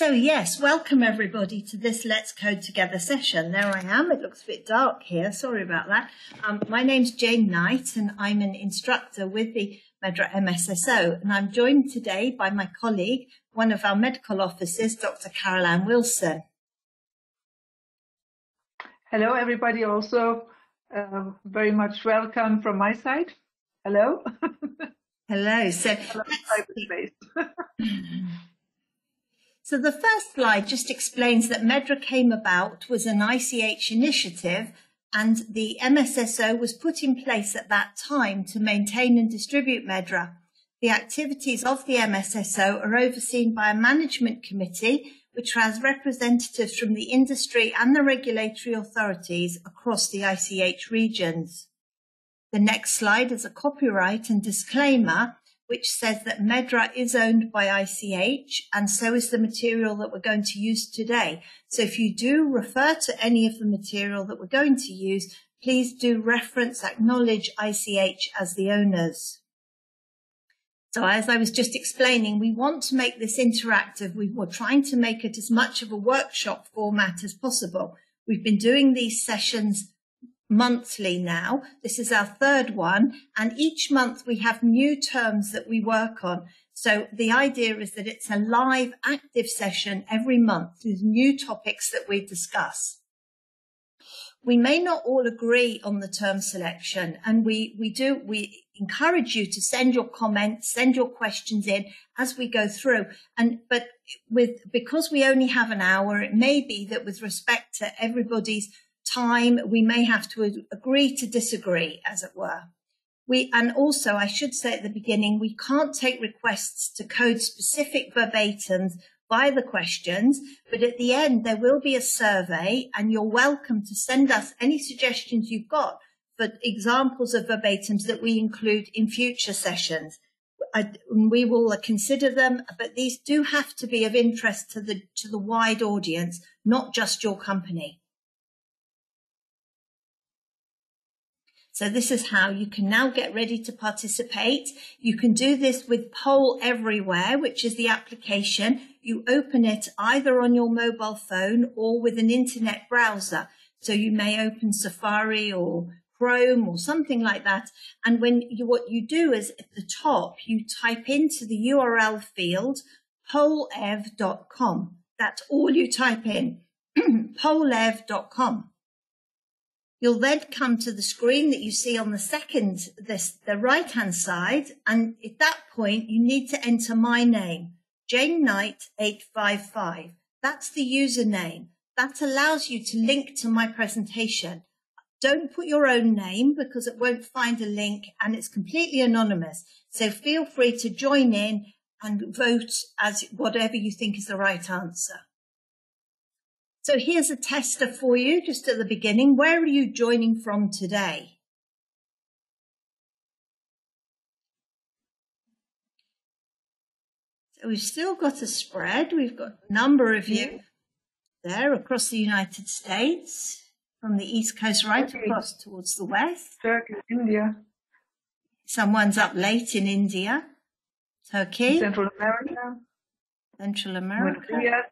So yes, welcome everybody to this Let's Code Together session. There I am. It looks a bit dark here. Sorry about that. My name's Jane Knight and I'm an instructor with the MedDRA MSSO, and I'm joined today by my colleague, one of our medical officers, Dr. Caroline Wilson. Hello everybody, also very much welcome from my side. Hello. Hello. So the first slide just explains that MedDRA came about was an ICH initiative, and the MSSO was put in place at that time to maintain and distribute MedDRA. The activities of the MSSO are overseen by a management committee, which has representatives from the industry and the regulatory authorities across the ICH regions. The next slide is a copyright and disclaimer, which says that MedDRA is owned by ICH, and so is the material that we're going to use today. So if you do refer to any of the material that we're going to use, please do acknowledge ICH as the owners. So as I was just explaining, we want to make this interactive. We're trying to make it as much of a workshop format as possible. We've been doing these sessions monthly now. This is our third one, and each month we have new terms that we work on. So the idea is that it's a live, active session every month with new topics that we discuss. We may not all agree on the term selection, and we encourage you to send your comments, send your questions in as we go through. But because we only have an hour, it may be that with respect to everybody's time, we may have to agree to disagree, as it were. And also, I should say at the beginning, we can't take requests to code specific verbatims by the questions, but at the end, there will be a survey, and you're welcome to send us any suggestions you've got for examples of verbatims that we include in future sessions. We will consider them, but these do have to be of interest to the wide audience, not just your company. So this is how you can now get ready to participate. You can do this with Poll Everywhere, which is the application. You open it either on your mobile phone or with an internet browser. So you may open Safari or Chrome or something like that. And what you do is at the top, you type into the URL field, pollev.com. That's all you type in, pollev.com. You'll then come to the screen that you see on the right-hand side, and at that point, you need to enter my name, Jane Knight 855. That's the username. That allows you to link to my presentation. Don't put your own name because it won't find a link, and it's completely anonymous. So feel free to join in and vote as whatever you think is the right answer. So here's a tester for you just at the beginning. Where are you joining from today? So we've still got a spread. We've got a number of you there across the United States, from the East Coast right across towards the West. Turkey, India. Someone's up late in India. Turkey. Central America. Central America. Yeah.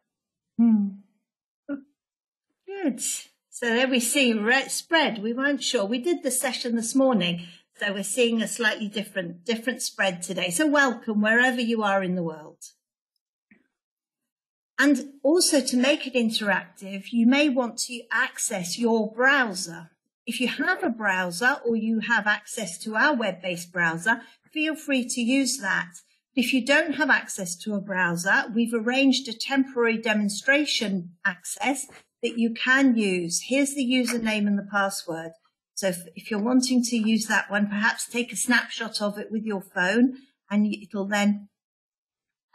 Good. So there we see spread. We weren't sure. We did the session this morning, so we're seeing a slightly different spread today. So welcome wherever you are in the world. And also to make it interactive, you may want to access your browser. If you have a browser or you have access to our web-based browser, feel free to use that. If you don't have access to a browser, we've arranged a temporary demonstration access that you can use. Here's the username and the password. So if you're wanting to use that one, perhaps take a snapshot of it with your phone, and it'll then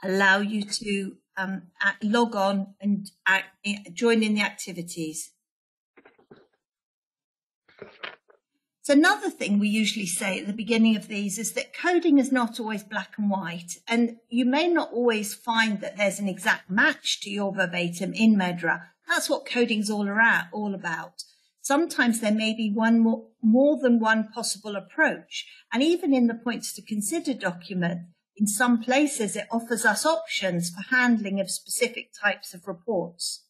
allow you to log on and join in the activities. So another thing we usually say at the beginning of these is that coding is not always black and white, and you may not always find that there's an exact match to your verbatim in MedDRA. That's what coding's all about. Sometimes there may be more than one possible approach, and even in the points to consider document, In some places, it offers us options for handling of specific types of reports.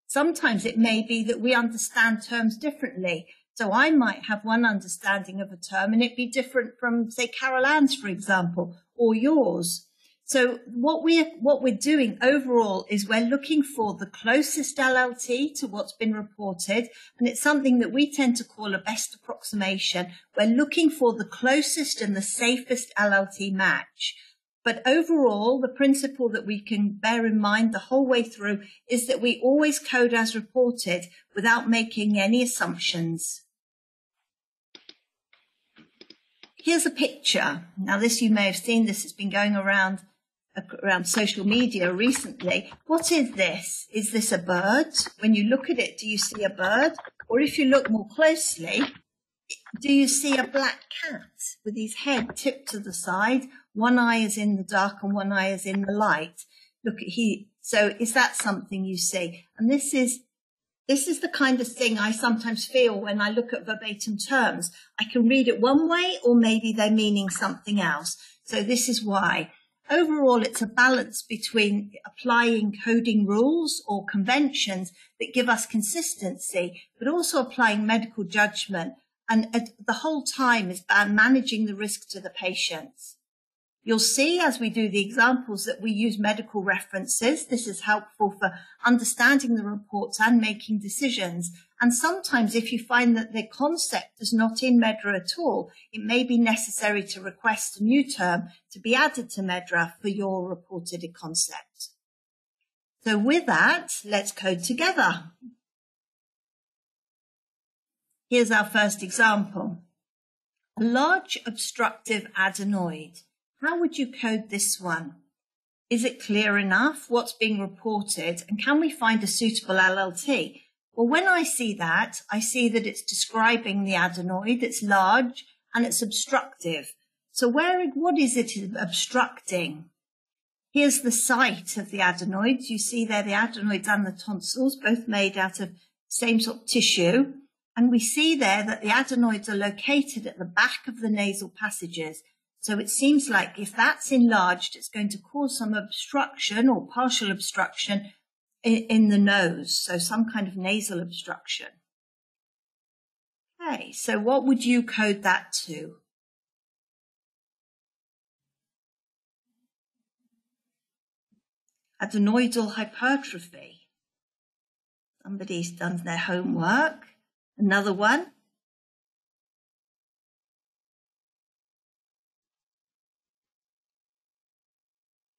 Sometimes it may be that we understand terms differently. So I might have one understanding of a term and it be different from, say, Carol Ann's, for example, or yours. So what we're doing overall is we're looking for the closest LLT to what's been reported, and it's something that we tend to call a best approximation. We're looking for the closest and the safest LLT match. But overall, the principle that we can bear in mind the whole way through is that we always code as reported without making any assumptions. Here's a picture. Now, this you may have seen. This has been going around social media recently. What is this? Is this a bird? When you look at it, do you see a bird? Or if you look more closely, do you see a black cat with his head tipped to the side? One eye is in the dark and one eye is in the light. Look at so is that something you see? And this is the kind of thing I sometimes feel when I look at verbatim terms. I can read it one way, or maybe they're meaning something else. So this is why. Overall, it's a balance between applying coding rules or conventions that give us consistency, but also applying medical judgment. And the whole time is about managing the risk to the patients. You'll see as we do the examples that we use medical references. This is helpful for understanding the reports and making decisions. And sometimes if you find that the concept is not in MedDRA at all, it may be necessary to request a new term to be added to MedDRA for your reported concept. So with that, let's code together. Here's our first example. A large obstructive adenoid. How would you code this one? Is it clear enough what's being reported, and can we find a suitable LLT? Well, when I see that it's describing the adenoid, it's large and it's obstructive. So what is it obstructing? Here's the site of the adenoids. You see there the adenoids and the tonsils, both made out of the same sort of tissue. And we see there that the adenoids are located at the back of the nasal passages. So it seems like if that's enlarged, it's going to cause some obstruction or partial obstruction in the nose. So some kind of nasal obstruction. Okay, so what would you code that to? Adenoidal hypertrophy. Somebody's done their homework. Another one.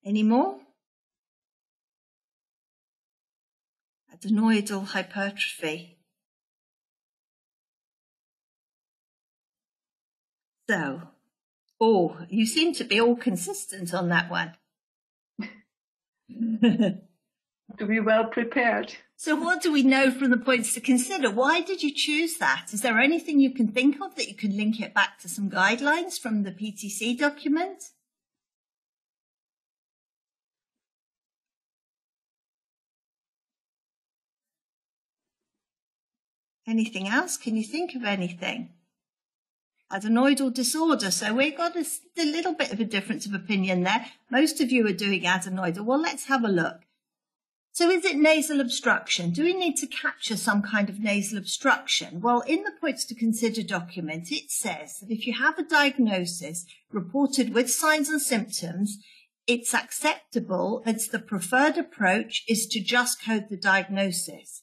Any more? Adenoidal hypertrophy. So, you seem to be all consistent on that one. To be well prepared. So what do we know from the points to consider? Why did you choose that? Is there anything you can think of that you can link it back to some guidelines from the PTC document? Anything else? Can you think of anything? Adenoidal disorder. So we've got a little bit of a difference of opinion there. Most of you are doing adenoidal. Well, let's have a look. So is it nasal obstruction? Do we need to capture some kind of nasal obstruction? Well, in the points to consider document, it says that if you have a diagnosis reported with signs and symptoms, it's acceptable, it's the preferred approach is to just code the diagnosis.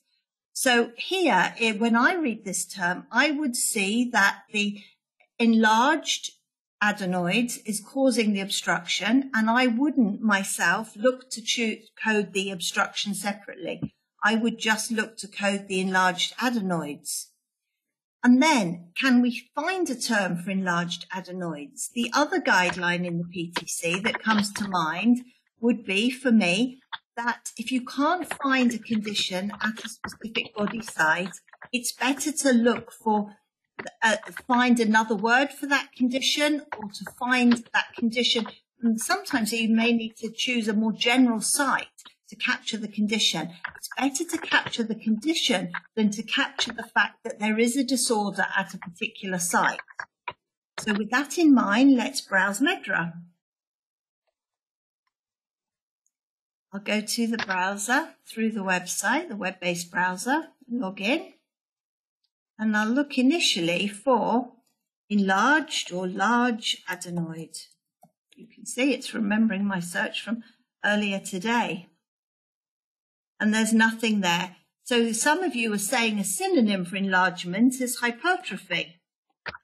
So here, when I read this term, I would see that the enlarged adenoid is causing the obstruction, and I wouldn't myself look to code the obstruction separately. I would just look to code the enlarged adenoids. And then, can we find a term for enlarged adenoids? The other guideline in the PTC that comes to mind would be, for me, that if you can't find a condition at a specific body site, it's better to look for find another word for that condition, or to find that condition. And sometimes you may need to choose a more general site to capture the condition. It's better to capture the condition than to capture the fact that there is a disorder at a particular site. So with that in mind, let's browse MedDRA. I'll go to the browser through the website, the web-based browser, log in, and I'll look initially for enlarged or large adenoid. You can see it's remembering my search from earlier today. And there's nothing there. So some of you are saying a synonym for enlargement is hypertrophy,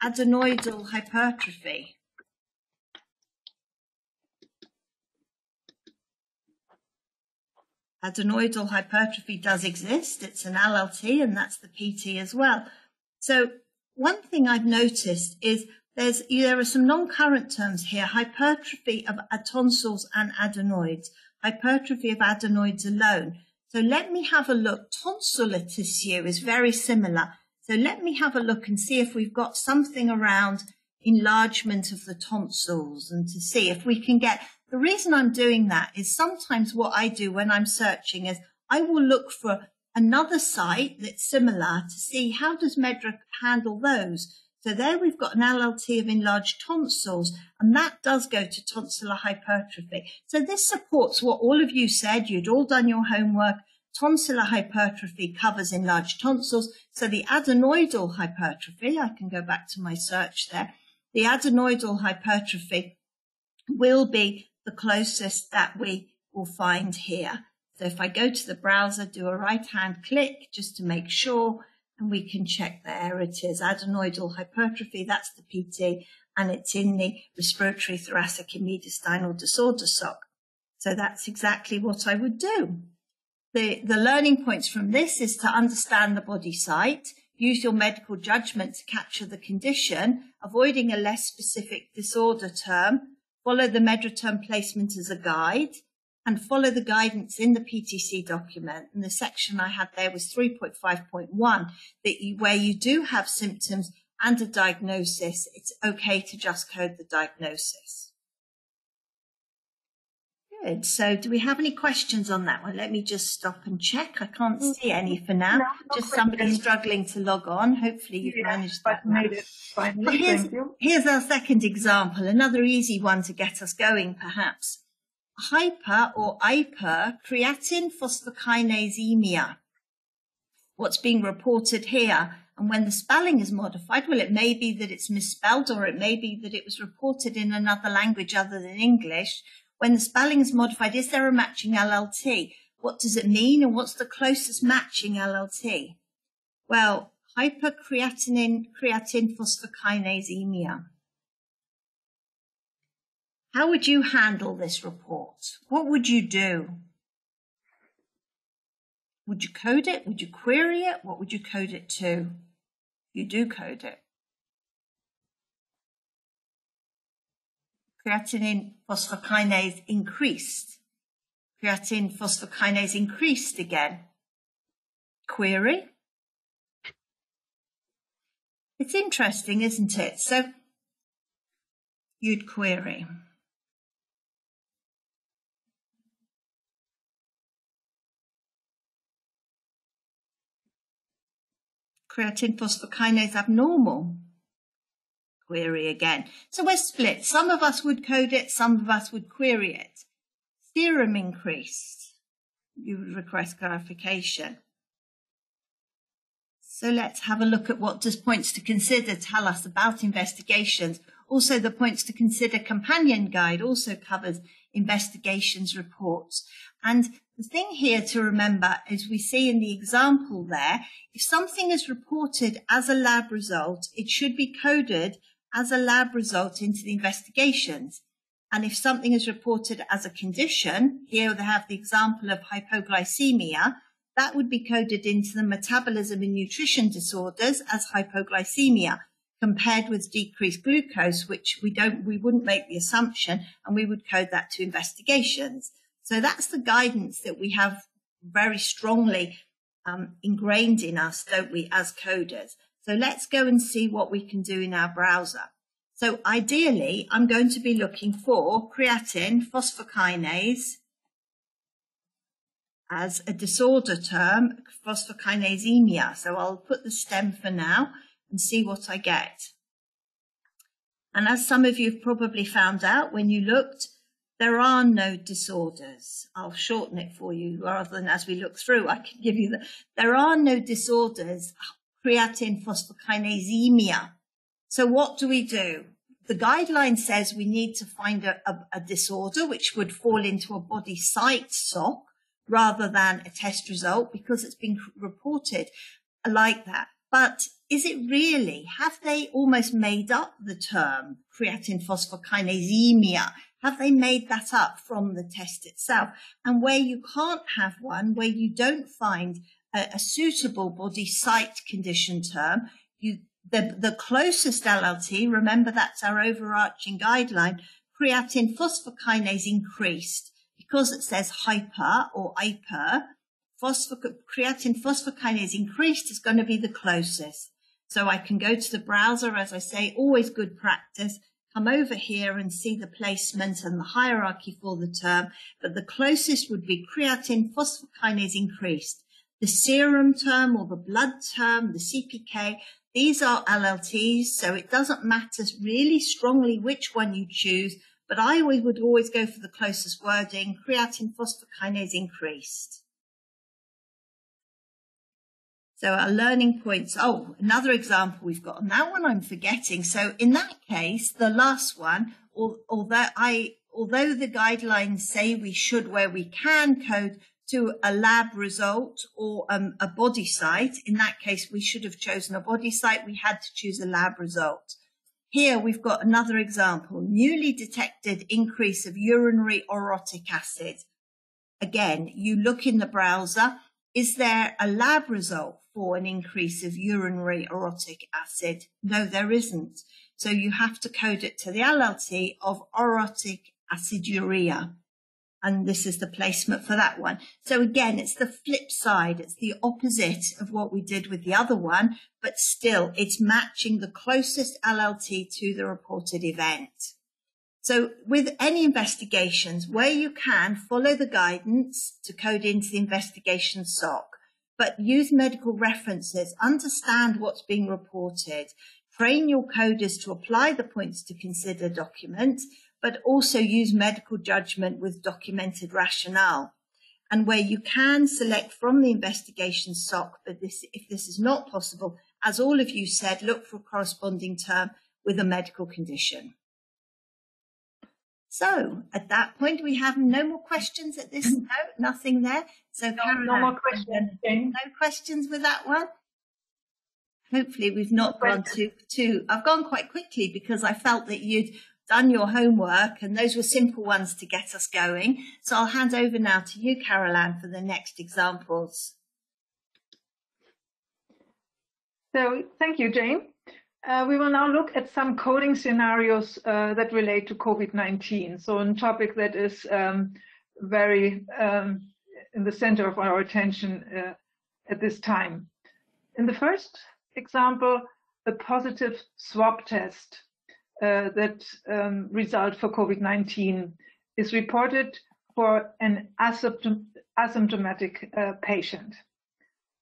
adenoidal hypertrophy. Adenoidal hypertrophy does exist. It's an LLT, and that's the PT as well. So one thing I've noticed is there are some non-current terms here: hypertrophy of tonsils and adenoids, hypertrophy of adenoids alone. So let me have a look. Tonsillar tissue is very similar. So let me have a look and see if we've got something around enlargement of the tonsils, and to see if we can get. The reason I'm doing that is sometimes what I do when I'm searching is I will look for another site that's similar to see how does MedDRA handle those. So there we've got an LLT of enlarged tonsils, and that does go to tonsillar hypertrophy. So this supports what all of you said. You'd all done your homework. Tonsillar hypertrophy covers enlarged tonsils. So the adenoidal hypertrophy, I can go back to my search there. The adenoidal hypertrophy will be the closest that we will find here. So if I go to the browser, do a right-hand click just to make sure, and we can check there it is, adenoidal hypertrophy, that's the PT, and it's in the respiratory thoracic and mediastinal disorder SOC. So that's exactly what I would do. The learning points from this is to understand the body site, use your medical judgment to capture the condition, avoiding a less specific disorder term, follow the MedDRA term placement as a guide, and follow the guidance in the PTC document. And the section I had there was 3.5.1, where you do have symptoms and a diagnosis, it's okay to just code the diagnosis. Good. So do we have any questions on that one? Let me just stop and check. I can't see any for now. No just somebody struggling to log on. Hopefully you've managed that. Made it finally. Thank you. Here's our second example, another easy one to get us going perhaps. Hyper or Ipercreatinephosphokinasemia. What's being reported here? And when the spelling is modified, well, it may be that it's misspelled, or it may be that it was reported in another language other than English. When the spelling is modified, is there a matching LLT? What does it mean, and what's the closest matching LLT? Well, hypercreatinephosphokinasemia. How would you handle this report? What would you do? Would you code it? Would you query it? What would you code it to? You do code it. Creatine phosphokinase increased. Creatine phosphokinase increased again. Query. It's interesting, isn't it? So you'd query. Creatine phosphokinase abnormal. Query again. So we're split. Some of us would code it, some of us would query it. Serum increased. You would request clarification. So let's have a look at what does points to consider tell us about investigations. Also, the points to consider companion guide also covers investigations reports. And the thing here to remember, as we see in the example there, if something is reported as a lab result, it should be coded as a lab result into the investigations. And if something is reported as a condition, here they have the example of hypoglycemia, that would be coded into the metabolism and nutrition disorders as hypoglycemia, compared with decreased glucose, which we wouldn't make the assumption, and we would code that to investigations. So that's the guidance that we have very strongly ingrained in us, don't we, as coders. So let's go and see what we can do in our browser. So ideally, I'm going to be looking for creatine phosphokinase as a disorder term, phosphokinasemia. So I'll put the stem for now and see what I get. And as some of you have probably found out when you looked, There are no disorders. I'll shorten it for you rather than as we look through, I can give you there are no disorders, creatine phosphokinasemia. So what do? The guideline says we need to find a disorder which would fall into a body site SOC rather than a test result because it's been reported like that. But is it really? Have they almost made up the term creatine phosphokinasemia? Have they made that up from the test itself? And where you can't have one, where you don't find a suitable body site condition term, the closest LLT, remember that's our overarching guideline, creatine phosphokinase increased, because it says hyper or Iper, creatine phosphokinase increased is going to be the closest. So I can go to the browser, as I say, always good practice, come over here and see the placement and the hierarchy for the term, but the closest would be creatine phosphokinase increased. The serum term or the blood term, the CPK, these are LLTs, so it doesn't matter really strongly which one you choose, but I would always go for the closest wording, creatine phosphokinase increased. So our learning points, another example we've got, and that one I'm forgetting. So in that case, the last one, although the guidelines say we should, where we can, code to a lab result or a body site, in that case, we should have chosen a body site. We had to choose a lab result. Here we've got another example, newly detected increase of urinary orotic acid. Again, you look in the browser, is there a lab result for an increase of urinary orotic acid? No, there isn't. So you have to code it to the LLT of orotic aciduria. And this is the placement for that one. So again, it's the flip side. It's the opposite of what we did with the other one, but still it's matching the closest LLT to the reported event. So with any investigations, where you can, follow the guidance to code into the investigation SOC, but use medical references, understand what's being reported, train your coders to apply the points to consider documents, but also use medical judgment with documented rationale. And where you can, select from the investigation SOC, but if this is not possible, as all of you said, look for a corresponding term with a medical condition. So at that point, we have no more questions at this note, nothing there. So no more questions. No questions with that one? Hopefully we've not gone too, I've gone quite quickly because I felt that you'd done your homework and those were simple ones to get us going. So I'll hand over now to you, Carol-Anne, for the next examples. So thank you, Jane. We will now look at some coding scenarios that relate to COVID-19. So a topic that is very in the center of our attention at this time. In the first example, a positive swab test that result for COVID-19 is reported for an asymptomatic patient.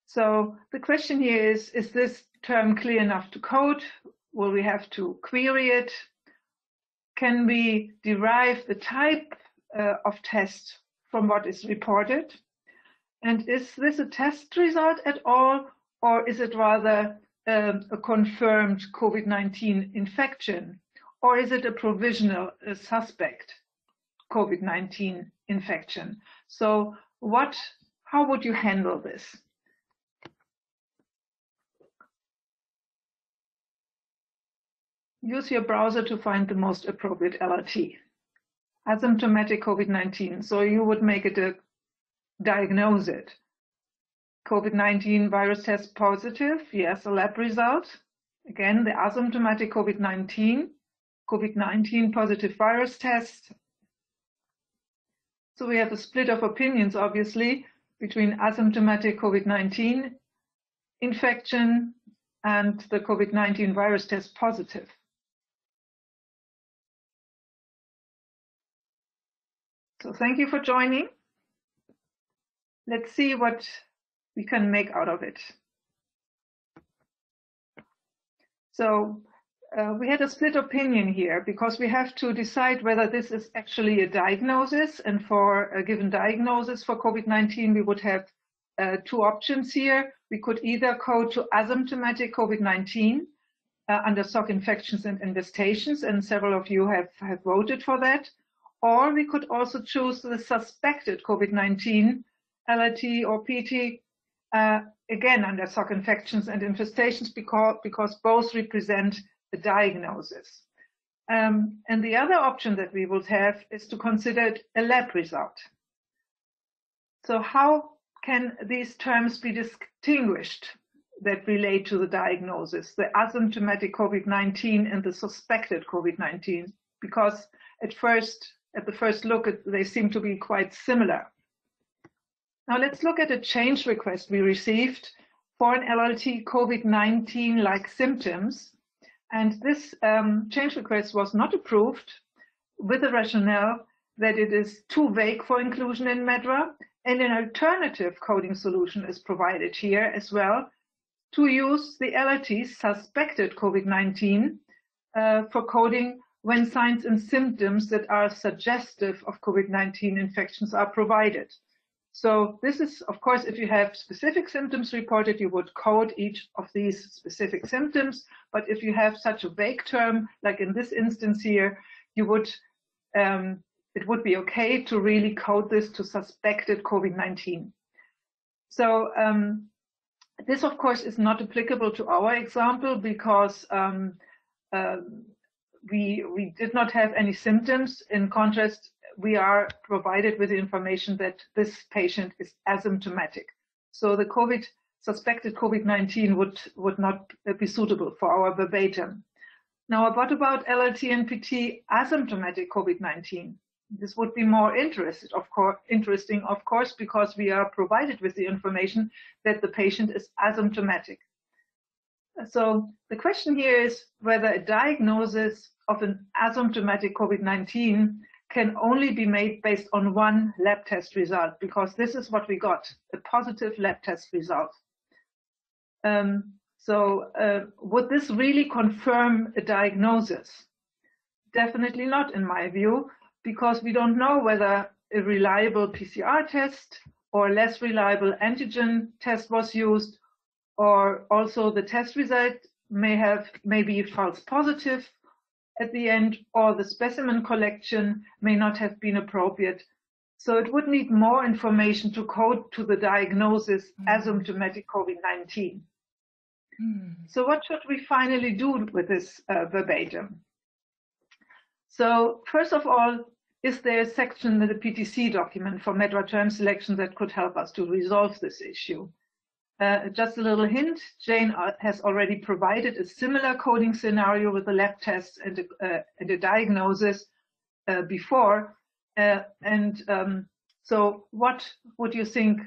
So the question here is this term clear enough to code? Will we have to query it? Can we derive the type of test from what is reported? And is this a test result at all, or is it rather a confirmed COVID-19 infection? Or is it a provisional suspect COVID-19 infection? So how would you handle this? Use your browser to find the most appropriate LRT. Asymptomatic COVID-19. So you would make it diagnose it. COVID-19 virus test positive. Yes, a lab result. Again, the asymptomatic COVID-19 positive virus test. So we have a split of opinions, obviously, between asymptomatic COVID-19 infection and the COVID-19 virus test positive. So thank you for joining. Let's see what we can make out of it. So we had a split opinion here because we have to decide whether this is actually a diagnosis. And for a given diagnosis for COVID-19, we would have two options here. We could either code to asymptomatic COVID-19 under SOC infections and infestations, and several of you have voted for that. Or we could also choose the suspected COVID-19 LRT or PT, again under SOC infections and infestations, because both represent a diagnosis. And the other option that we would have is to consider it a lab result. So how can these terms be distinguished that relate to the diagnosis, the asymptomatic COVID-19 and the suspected COVID-19? Because at the first look, they seem to be quite similar. Now let's look at a change request we received for an LLT COVID-19-like symptoms. And this change request was not approved with the rationale that it is too vague for inclusion in MedDRA, and an alternative coding solution is provided here as well to use the LLT suspected COVID-19 for coding when signs and symptoms that are suggestive of COVID-19 infections are provided. So this is, of course, if you have specific symptoms reported, you would code each of these specific symptoms. But if you have such a vague term, like in this instance here, you would it would be okay to really code this to suspected COVID-19. So this, of course, is not applicable to our example because we did not have any symptoms. In contrast, we are provided with the information that this patient is asymptomatic. So the suspected COVID-19 would not be suitable for our verbatim. Now, what about LLT and PT asymptomatic COVID-19? This would be more interesting, of course, because we are provided with the information that the patient is asymptomatic. So the question here is whether a diagnosis of an asymptomatic COVID-19 can only be made based on one lab test result, because this is what we got, a positive lab test result. Would this really confirm a diagnosis? Definitely not, in my view, because we don't know whether a reliable PCR test or less reliable antigen test was used, or also the test result may be false positive at the end, or the specimen collection may not have been appropriate. So it would need more information to code to the diagnosis asymptomatic COVID-19. So what should we finally do with this verbatim? So first of all, is there a section in the PTC document for MedDRA term selection that could help us to resolve this issue? Just a little hint, Jane has already provided a similar coding scenario with a lab test and a diagnosis before. So what would you think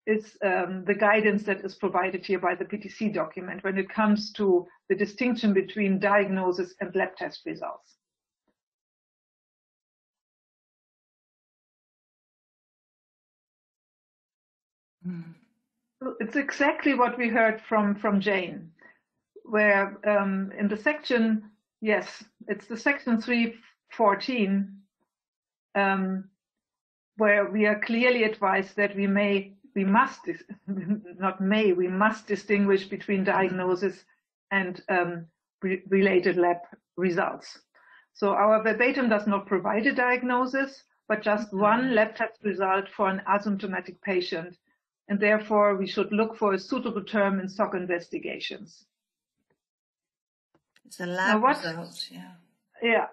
is the guidance that is provided here by the PTC document when it comes to the distinction between diagnosis and lab test results? It's exactly what we heard from Jane, where in the section, yes, it's the section 314, where we are clearly advised that we must distinguish between diagnosis and related lab results. So our verbatim does not provide a diagnosis, but just one lab test result for an asymptomatic patient. And therefore, we should look for a suitable term in SOC investigations. It's a lab result, yeah. Yeah.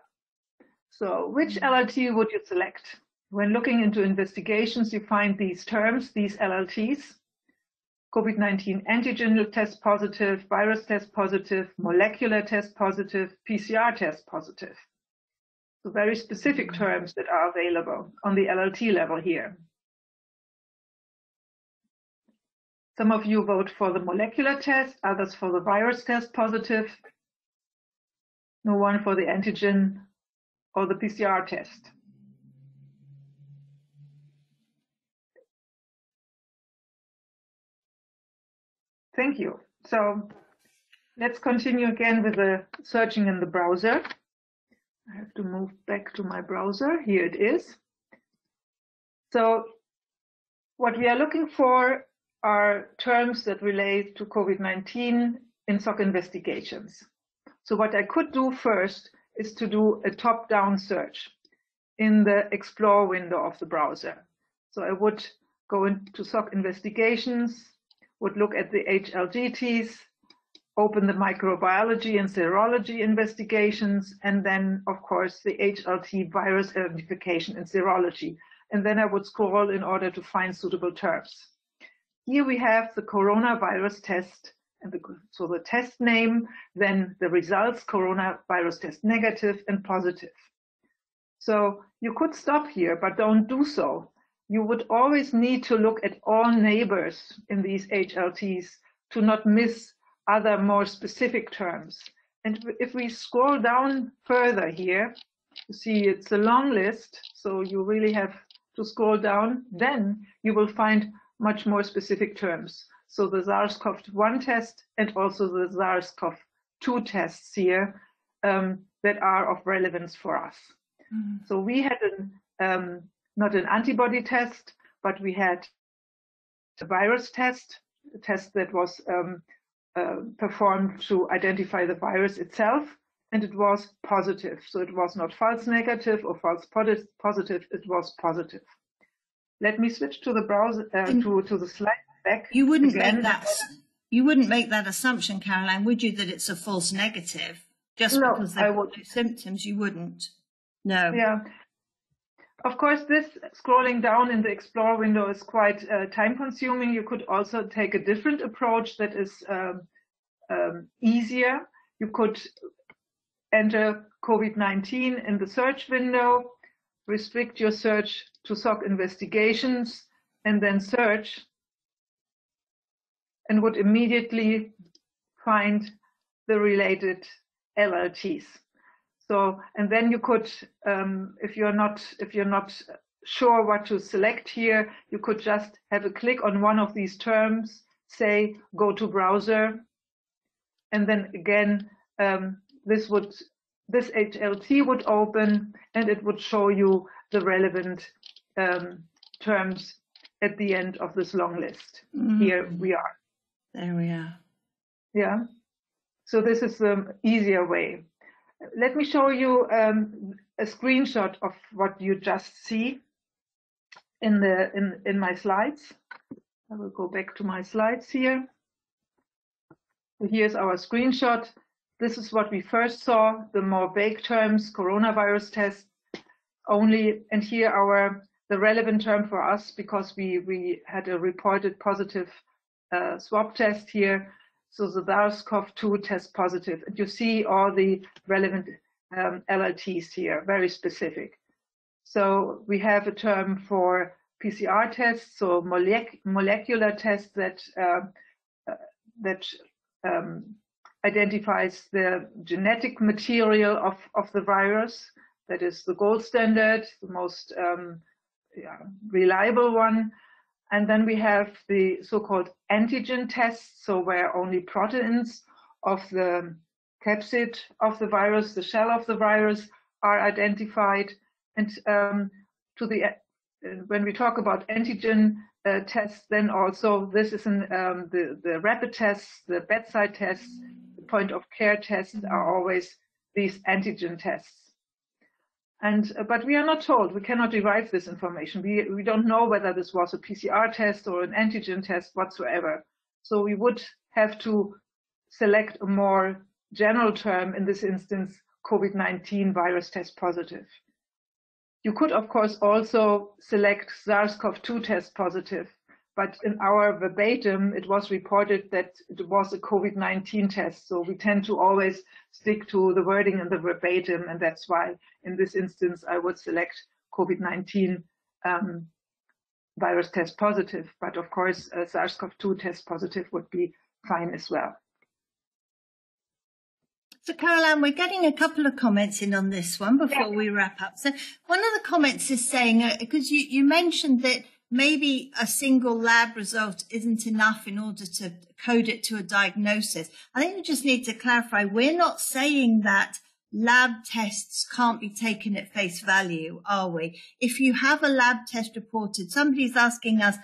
So which LLT would you select? When looking into investigations, you find these terms, these LLTs: COVID-19 antigen test positive, virus test positive, molecular test positive, PCR test positive. So very specific terms that are available on the LLT level here. Some of you vote for the molecular test, others for the virus test positive. No one for the antigen or the PCR test. Thank you. So let's continue again with the searching in the browser. I have to move back to my browser. Here it is. So what we are looking for are terms that relate to COVID-19 in SOC investigations. So what I could do first is to do a top-down search in the Explore window of the browser. So I would go into SOC investigations, would look at the HLGTs, open the microbiology and serology investigations, and then, of course, the HLT virus identification and serology. And then I would scroll in order to find suitable terms. Here we have the coronavirus test, and so the test name, then the results, coronavirus test negative and positive. So you could stop here, but don't do so. You would always need to look at all neighbors in these HLTs to not miss other more specific terms. And if we scroll down further here, you see it's a long list, so you really have to scroll down. Then you will find much more specific terms. So the SARS-CoV-1 test and also the SARS-CoV-2 tests here that are of relevance for us. Mm-hmm. So we had not an antibody test, but we had a virus test, a test that was performed to identify the virus itself, and it was positive. So it was not false negative or false positive, it was positive. Let me switch to the browser, to the slide back. You wouldn't make that assumption, Caroline, would you, that it's a false negative? Just because they've got no symptoms, you wouldn't. No. Yeah. Of course, this scrolling down in the Explore window is quite time consuming. You could also take a different approach that is easier. You could enter COVID-19 in the search window, restrict your search to SOC investigations, and then search, and would immediately find the related LLTs. So, and then you could, if you're not sure what to select here, you could just have a click on one of these terms, say go to browser, and then again this HLT would open, and it would show you the relevant terms at the end of this long list. Mm-hmm. Here we are. There we are. Yeah. So this is the easier way. Let me show you a screenshot of what you just see in my slides. I will go back to my slides here. Here's our screenshot. This is what we first saw, the more vague terms, coronavirus test only, and here the relevant term for us, because we had a reported positive swab test here. So the SARS-CoV-2 test positive, and you see all the relevant LLTs here, very specific. So we have a term for PCR tests, so molecular tests that identifies the genetic material of the virus. That is the gold standard, the most reliable one. And then we have the so-called antigen tests, so where only proteins of the capsid of the virus, the shell of the virus, are identified. And when we talk about antigen tests, then also this is the rapid tests, the bedside tests, the point of care tests are always these antigen tests. And but we are not told, we cannot derive this information. We don't know whether this was a PCR test or an antigen test whatsoever. So we would have to select a more general term, in this instance, COVID-19 virus test positive. You could, of course, also select SARS-CoV-2 test positive, but in our verbatim, it was reported that it was a COVID-19 test. So we tend to always stick to the wording in the verbatim, and that's why in this instance, I would select COVID-19 virus test positive. But of course, SARS-CoV-2 test positive would be fine as well. So Caroline, we're getting a couple of comments in on this one before we wrap up. So one of the comments is saying, because you mentioned that maybe a single lab result isn't enough in order to code it to a diagnosis. I think we just need to clarify, we're not saying that lab tests can't be taken at face value, are we? If you have a lab test reported, somebody's asking us,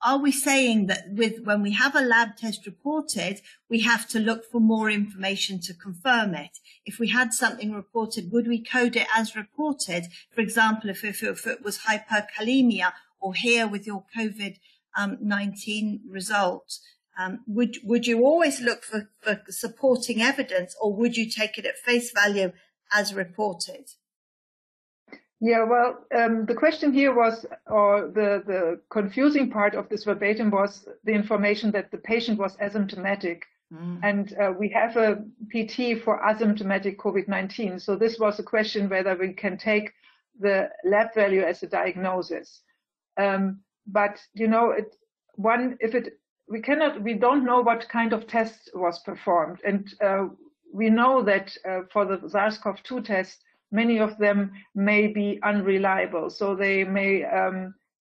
are we saying that when we have a lab test reported, we have to look for more information to confirm it? If we had something reported, would we code it as reported? For example, if it was hyperkalemia, or here with your COVID-19 result, would you always look for supporting evidence, or would you take it at face value as reported? Yeah, well, the question here was, or the confusing part of this verbatim was the information that the patient was asymptomatic. And we have a PT for asymptomatic COVID-19. So this was a question whether we can take the lab value as a diagnosis. But, you know, we don't know what kind of test was performed. And we know that for the SARS-CoV-2 test, many of them may be unreliable, so they may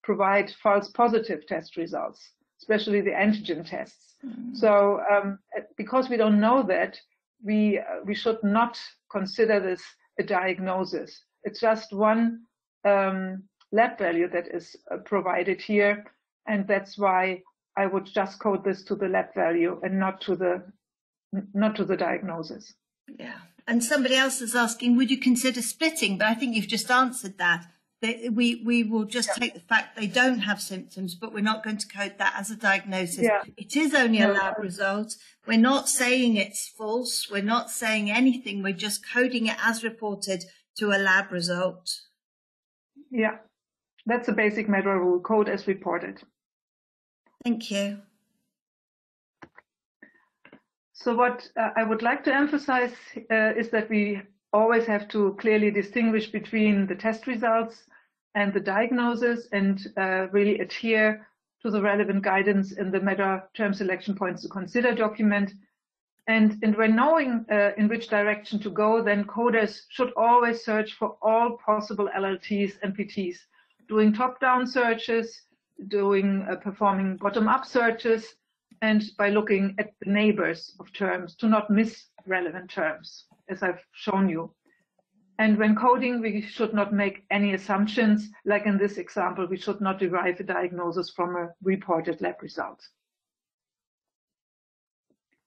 provide false positive test results, especially the antigen tests. So because we don't know that, we should not consider this a diagnosis. It's just one lab value that is provided here, and that's why I would just code this to the lab value and not to the diagnosis. Yeah. And somebody else is asking, would you consider splitting? But I think you've just answered that. We will just take the fact they don't have symptoms, but we're not going to code that as a diagnosis. Yeah. It is only a lab result. We're not saying it's false. We're not saying anything. We're just coding it as reported to a lab result. Yeah, that's a basic MedDRA rule, code as reported. Thank you. So what I would like to emphasize is that we always have to clearly distinguish between the test results and the diagnosis, and really adhere to the relevant guidance in the MedDRA term selection points to consider document. And when knowing in which direction to go, then coders should always search for all possible LLTs and PTs, doing top-down searches, performing bottom-up searches, and by looking at the neighbors of terms to not miss relevant terms, as I've shown you. And when coding, we should not make any assumptions. Like in this example, we should not derive a diagnosis from a reported lab result.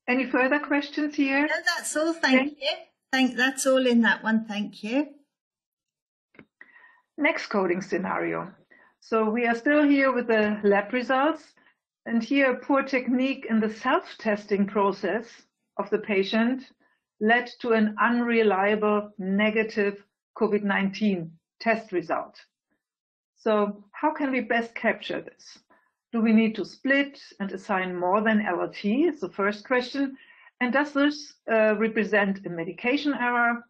Any further questions here? No, that's all. Thank you. That's all in that one. Thank you. Next coding scenario. So we are still here with the lab results. And here, poor technique in the self-testing process of the patient led to an unreliable negative COVID-19 test result. So how can we best capture this? Do we need to split and assign more than LLT? Is the first question. And does this represent a medication error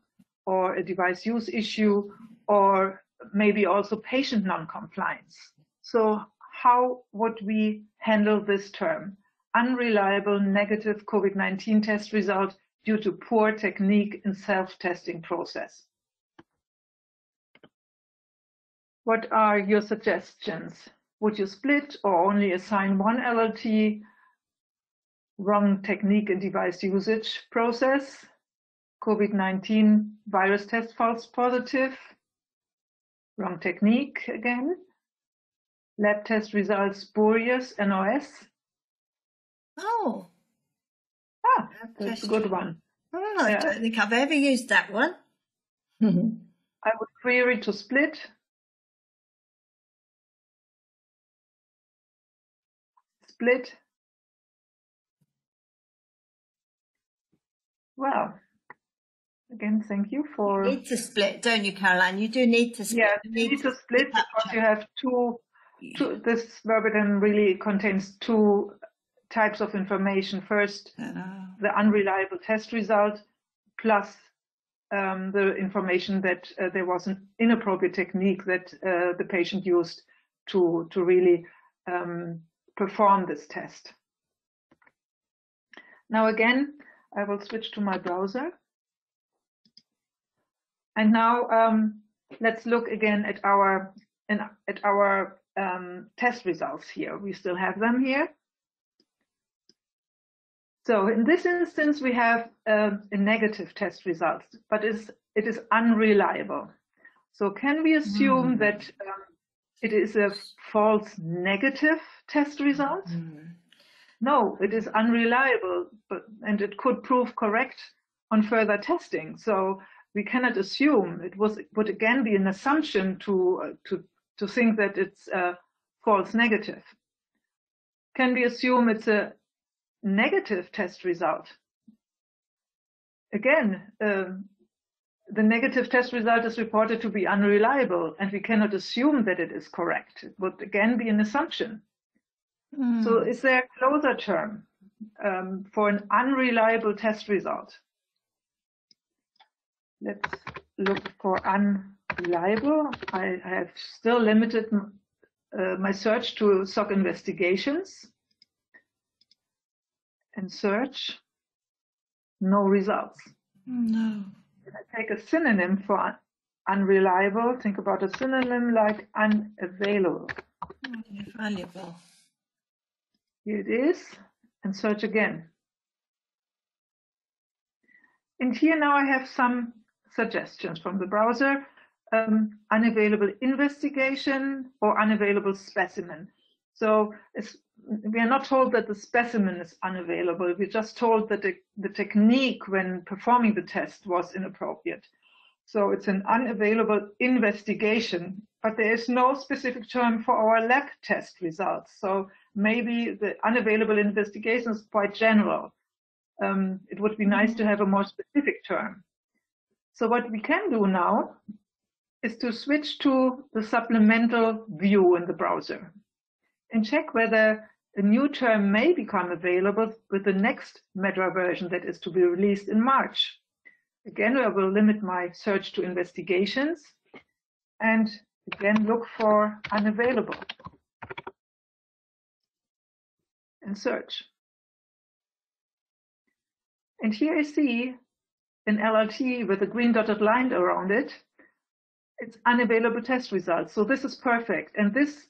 or a device use issue, or maybe also patient non-compliance? So how would we handle this term? Unreliable negative COVID-19 test result due to poor technique in self-testing process. What are your suggestions? Would you split or only assign one LLT? Wrong technique in device usage process? COVID-19 virus test false positive? Wrong technique again? Lab test results spurious, NOS. Oh. That's a good one. Oh, I don't think I've ever used that one. I would query to split. Split. Well, again, thank you for... You need to split, don't you, Caroline? You do need to split. Yeah, you need to split because you have two, this verbatim really contains two types of information. First, the unreliable test result, plus the information that there was an inappropriate technique that the patient used to really perform this test. Now again, I will switch to my browser. And now let's look again at our at our test results here. We still have them here. So in this instance, we have a negative test result, but it is unreliable. So can we assume that it is a false negative test result? No, it is unreliable, and it could prove correct on further testing. So we cannot assume. It would again be an assumption to think that it's a false negative. Can we assume it's a negative test result? Again, the negative test result is reported to be unreliable, and we cannot assume that it is correct. It would again be an assumption. So is there a closer term for an unreliable test result? Let's look for unreliable. I have still limited my search to SOC investigations. And search, no results. No. If I take a synonym for unreliable, think about a synonym like unavailable. Unavailable. Here it is, and search again. And here now I have some suggestions from the browser. Unavailable investigation or unavailable specimen. So we are not told that the specimen is unavailable. We're just told that the technique when performing the test was inappropriate. So it's an unavailable investigation, but there is no specific term for our lab test results. So maybe the unavailable investigation is quite general. It would be nice to have a more specific term. So what we can do now is to switch to the supplemental view in the browser and check whether a new term may become available with the next MedDRA version that is to be released in March. Again, I will limit my search to investigations and again look for unavailable and search. And here I see an LRT with a green dotted line around it. It's unavailable test results. So this is perfect. And this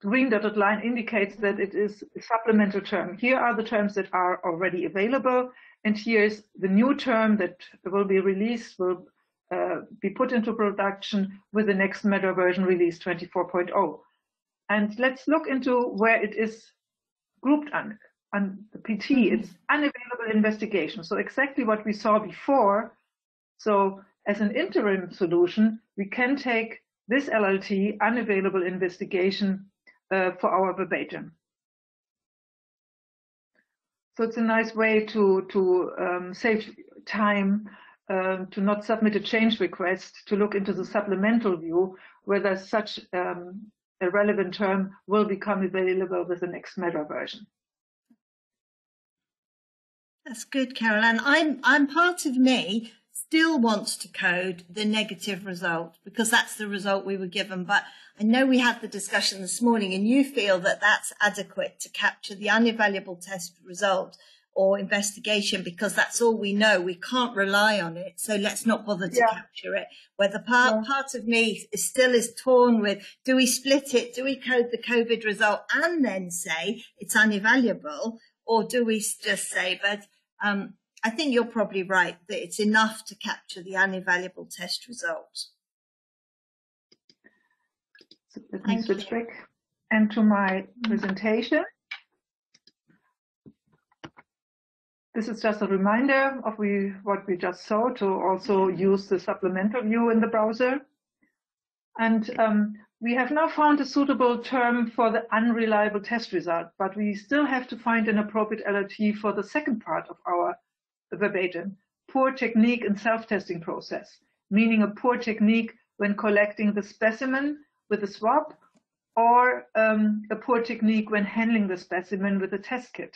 green dotted line indicates that it is a supplemental term. Here are the terms that are already available. And here's the new term that will be released, will be put into production with the next MedDRA version release 24.0. And let's look into where it is grouped on the PT. It's unavailable investigation. So exactly what we saw before. So as an interim solution, we can take this LLT, unavailable investigation, for our verbatim. So it's a nice way to save time, to not submit a change request, to look into the supplemental view, whether such a relevant term will become available with the next MedDRA version. That's good, Carol. And I'm part of me still wants to code the negative result because that's the result we were given. But I know we had the discussion this morning and you feel that that's adequate to capture the unavailable test result or investigation because that's all we know. We can't rely on it. So let's not bother to capture it. Where the part of me is torn with, do we split it? Do we code the COVID result and then say it's unavailable? Or do we just say, but I think you're probably right that it's enough to capture the unavailable test result. So let me switch back into my presentation. This is just a reminder of what we just saw to also use the supplemental view in the browser. And we have now found a suitable term for the unreliable test result, but we still have to find an appropriate LLT for the second part of our verbatim, poor technique in self-testing process, meaning a poor technique when collecting the specimen with a swab or a poor technique when handling the specimen with a test kit.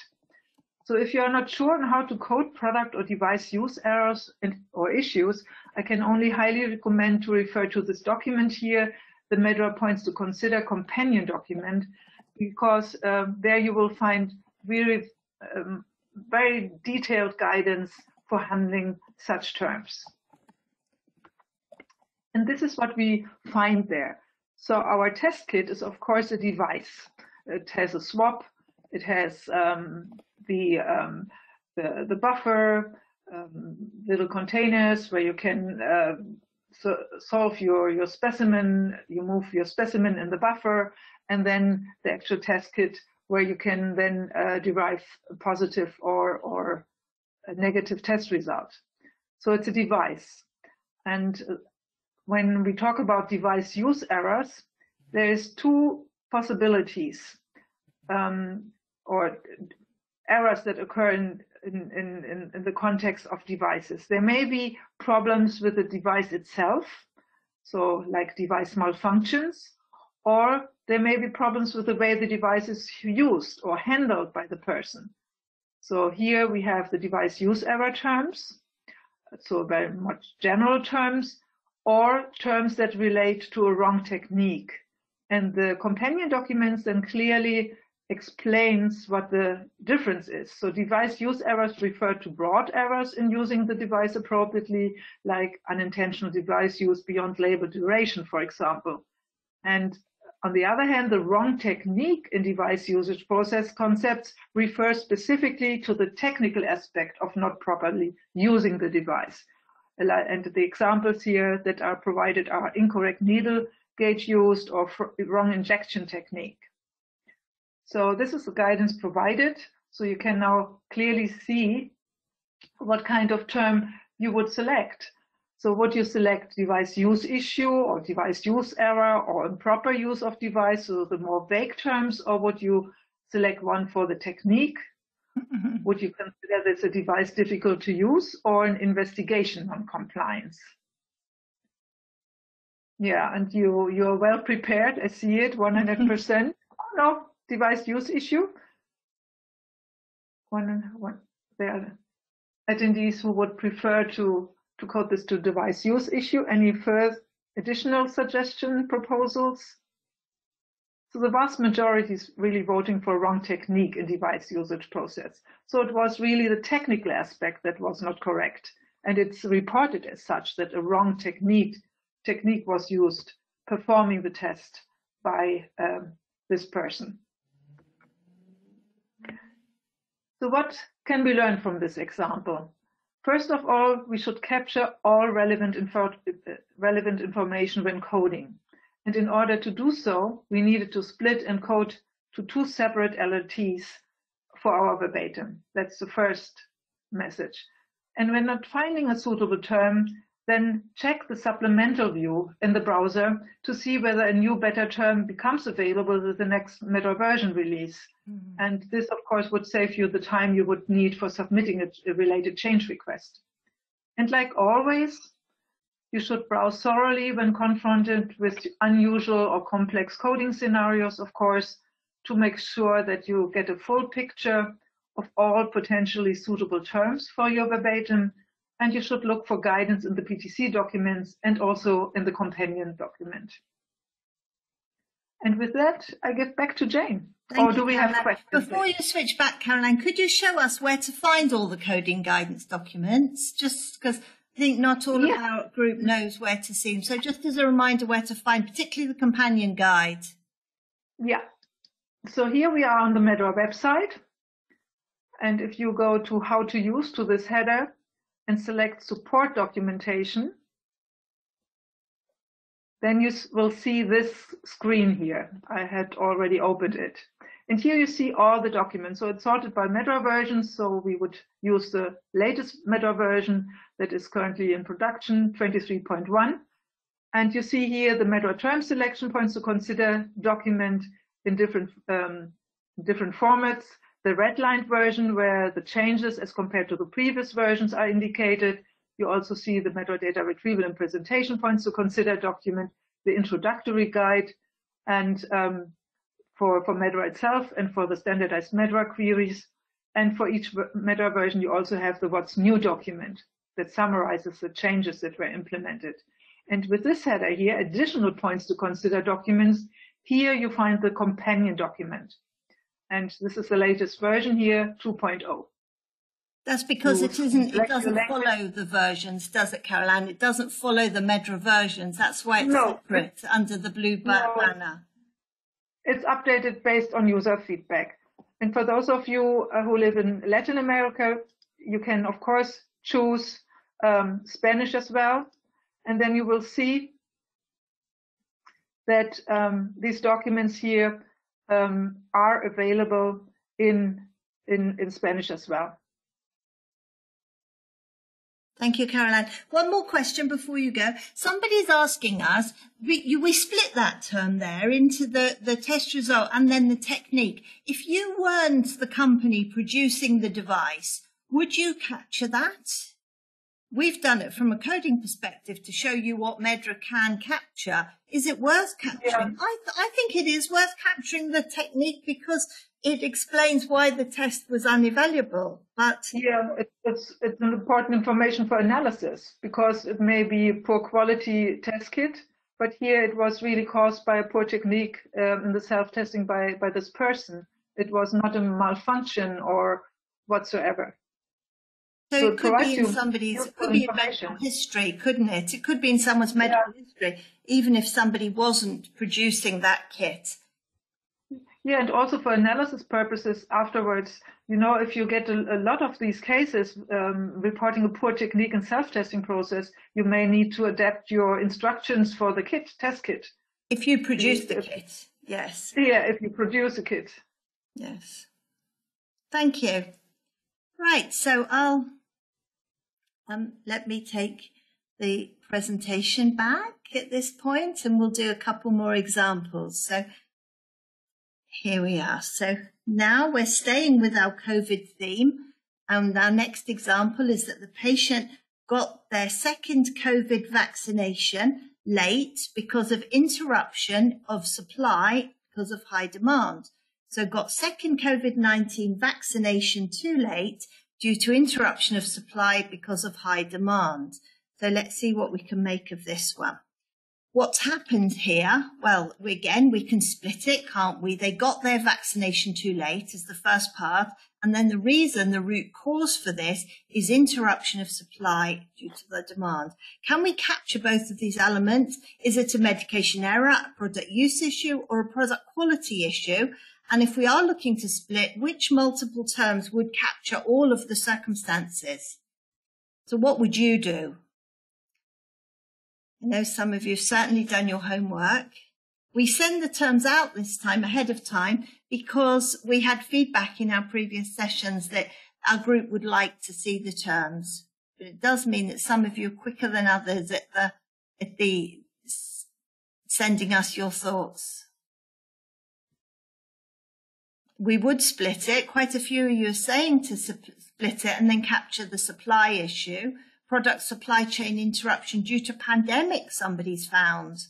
So if you are not sure on how to code product or device use errors or issues, I can only highly recommend to refer to this document here, the MedDRA Points to Consider companion document, because there you will find very detailed guidance for handling such terms. And this is what we find there. So our test kit is, of course, a device. It has a swab. It has the buffer, little containers where you can solve your specimen. You move your specimen in the buffer, and then the actual test kit where you can then derive a positive or a negative test result. So it's a device. And when we talk about device use errors, there's two possibilities or errors that occur in the context of devices. There may be problems with the device itself, so like device malfunctions, or there may be problems with the way the device is used or handled by the person. So here we have the device use error terms, so very much general terms, or terms that relate to a wrong technique. And the companion documents then clearly explains what the difference is. So device use errors refer to broad errors in using the device appropriately, like unintentional device use beyond label duration, for example. And on the other hand, the wrong technique in device usage process concepts refer specifically to the technical aspect of not properly using the device. And the examples here that are provided are incorrect needle gauge used or wrong injection technique. So this is the guidance provided. So you can now clearly see what kind of term you would select. So would you select device use issue or device use error or improper use of device, so the more vague terms, or would you select one for the technique? Would you consider this a device difficult to use or an investigation on compliance? Yeah, and you're well prepared. I see it, 100%. Oh, no, device use issue. One. There are attendees who would prefer to code this to device use issue. Any further additional suggestion proposals? So the vast majority is really voting for wrong technique in device usage process. So it was really the technical aspect that was not correct. And it's reported as such that a wrong technique was used performing the test by this person. So what can we learn from this example? First of all, we should capture all relevant information when coding. And in order to do so, we needed to split and code to two separate LLTs for our verbatim. That's the first message. And when not finding a suitable term, then check the supplemental view in the browser to see whether a new better term becomes available with the next MedDRA version release. And this, of course, would save you the time you would need for submitting a related change request. And like always, you should browse thoroughly when confronted with unusual or complex coding scenarios, of course, to make sure that you get a full picture of all potentially suitable terms for your verbatim. And you should look for guidance in the PTC documents and also in the companion document. And with that, I give back to Jane. Or do we have questions? Before you switch back, Caroline, could you show us where to find all the coding guidance documents? Just because I think not all of our group knows where to see them. So just as a reminder where to find, particularly the companion guide. Yeah. So here we are on the MedDRA website. And if you go to how to use to this header and select support documentation, then you will see this screen here. I had already opened it. And here you see all the documents. So it's sorted by MedDRA versions. So we would use the latest MedDRA version that is currently in production, 23.1. And you see here the MedDRA term selection points to consider document in different formats. The redlined version where the changes as compared to the previous versions are indicated. You also see the MedDRA data retrieval and presentation points to consider document, the introductory guide, and for MedDRA itself and for the standardized MedDRA queries. And for each MedDRA version, you also have the what's new document that summarizes the changes that were implemented. And with this header here, additional points to consider documents, here you find the companion document. And this is the latest version here, 2.0. That's because it doesn't follow the versions, does it, Caroline? It doesn't follow the MedDRA versions. That's why it's separate under the blue banner. It's updated based on user feedback. And for those of you who live in Latin America, you can, of course, choose Spanish as well. And then you will see that these documents here are available in Spanish as well. Thank you, Caroline. One more question before you go. Somebody's asking us, we split that term there into the test result and then the technique. If you weren't the company producing the device, would you capture that? We've done it from a coding perspective to show you what MedDRA can capture. Is it worth capturing? Yeah. I think it is worth capturing the technique because it explains why the test was unevaluable. But yeah, it's an important information for analysis because it may be poor quality test kit, but here it was really caused by a poor technique in the self-testing by this person. It was not a malfunction or whatsoever. So it could be in somebody's, it could be in medical history, couldn't it? It could be in someone's medical history, even if somebody wasn't producing that kit. Yeah, and also for analysis purposes afterwards, you know, if you get a lot of these cases reporting a poor technique and self-testing process, you may need to adapt your instructions for the kit, test kit. If you produce the kit, yes. Yeah, if you produce a kit. Yes. Thank you. Right, so I'll let me take the presentation back at this point and we'll do a couple more examples. So here we are. So now we're staying with our COVID theme. And our next example is that the patient got their second COVID vaccination late because of interruption of supply because of high demand. So got second COVID-19 vaccination too late due to interruption of supply because of high demand. So let's see what we can make of this one. What's happened here? Well, again, we can split it, can't we? They got their vaccination too late as the first part. And then the reason, the root cause for this is interruption of supply due to the demand. Can we capture both of these elements? Is it a medication error, a product use issue, or a product quality issue? And if we are looking to split, which multiple terms would capture all of the circumstances? So what would you do? I know some of you have certainly done your homework. We send the terms out this time ahead of time because we had feedback in our previous sessions that our group would like to see the terms. But it does mean that some of you are quicker than others at the sending us your thoughts. We would split it. Quite a few of you are saying to split it and then capture the supply issue. Product supply chain interruption due to pandemic, somebody's found.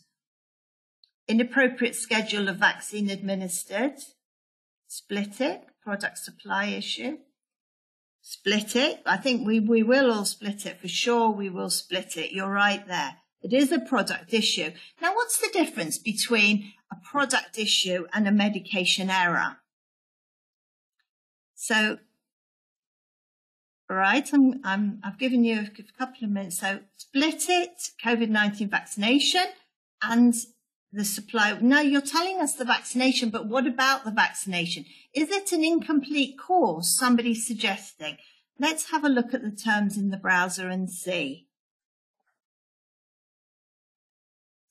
Inappropriate schedule of vaccine administered. Split it. Product supply issue. Split it. I think we will all split it. For sure we will split it. You're right there. It is a product issue. Now, what's the difference between a product issue and a medication error? So, all right, I've given you a couple of minutes. So split it, COVID-19 vaccination and the supply. Now you're telling us the vaccination, but what about the vaccination? Is it an incomplete course? Somebody's suggesting. Let's have a look at the terms in the browser and see.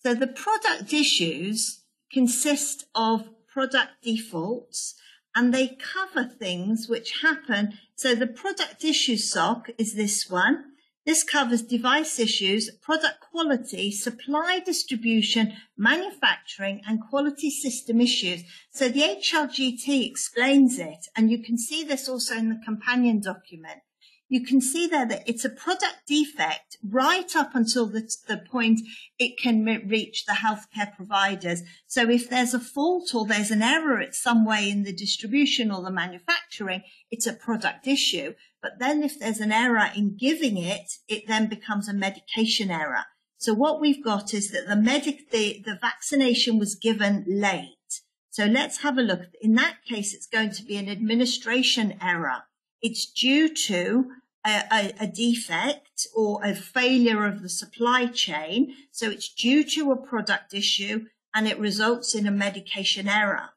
So the product issues consist of product defaults, and they cover things which happen. So the product issue SOC is this one. This covers device issues, product quality, supply distribution, manufacturing, and quality system issues. So the HLGT explains it, and you can see this also in the companion document. You can see there that it's a product defect right up until the point it can reach the healthcare providers. So if there's a fault or there's an error in some way in the distribution or the manufacturing, it's a product issue. But then if there's an error in giving it, it then becomes a medication error. So what we've got is that the vaccination was given late. So let's have a look. In that case, it's going to be an administration error. it's due to a defect or a failure of the supply chain. So it's due to a product issue and it results in a medication error.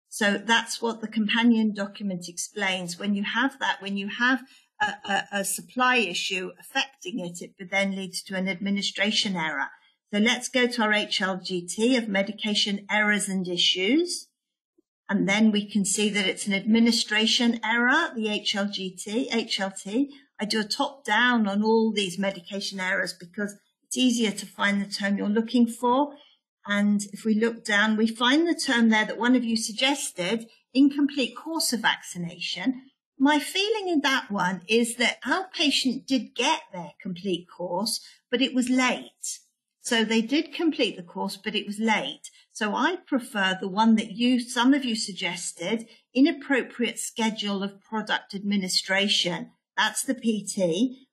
So that's what the companion document explains. When you have that, when you have a supply issue affecting it, it then leads to an administration error. So let's go to our HLGT of medication errors and issues. And then we can see that it's an administration error, the HLT. I do a top down on all these medication errors because it's easier to find the term you're looking for. And if we look down, we find the term there that one of you suggested, incomplete course of vaccination. My feeling in that one is that our patient did get their complete course, but it was late. So they did complete the course, but it was late. So I prefer the one that some of you suggested, inappropriate schedule of product administration. That's the PT.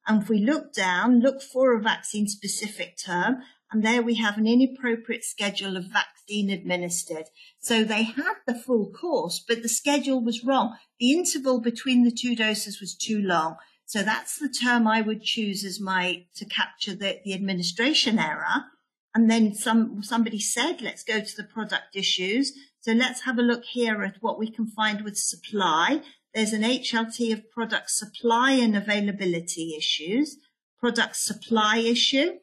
And if we look down, look for a vaccine specific term, and there we have an inappropriate schedule of vaccine administered. So they had the full course, but the schedule was wrong. The interval between the two doses was too long. So that's the term I would choose as to capture the administration error. And then somebody said, let's go to the product issues. So let's have a look here at what we can find with supply. There's an HLT of product supply and availability issues, product supply issue.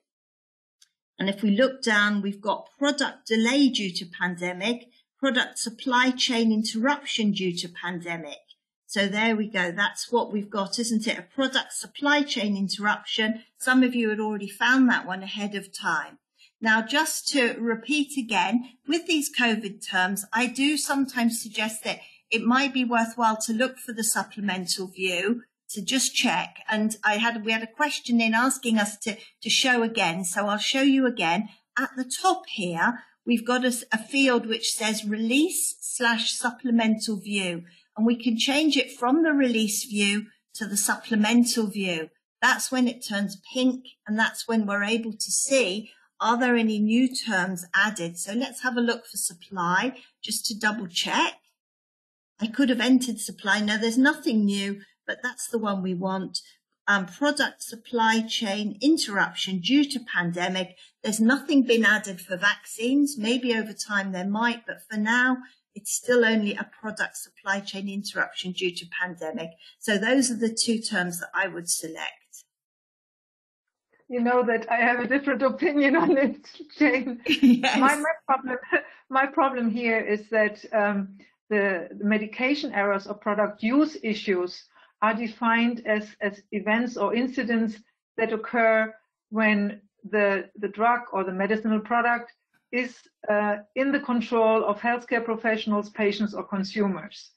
And if we look down, we've got product delay due to pandemic, product supply chain interruption due to pandemic. So there we go. That's what we've got, isn't it? A product supply chain interruption. Some of you had already found that one ahead of time. Now, just to repeat again, with these COVID terms, I do sometimes suggest that it might be worthwhile to look for the supplemental view to just check. And we had a question in asking us to show again. So I'll show you again. At the top here, we've got a field which says release/supplemental view. And we can change it from the release view to the supplemental view. That's when it turns pink. And that's when we're able to see, are there any new terms added? So let's have a look for supply, just to double check. I could have entered supply. No, there's nothing new, but that's the one we want. Product supply chain interruption due to pandemic. There's nothing been added for vaccines. Maybe over time there might, but for now, it's still only a product supply chain interruption due to pandemic. So those are the two terms that I would select. You know that I have a different opinion on it, Jane. Yes. My problem here is that the medication errors or product use issues are defined as events or incidents that occur when the drug or the medicinal product is in the control of healthcare professionals, patients, or consumers.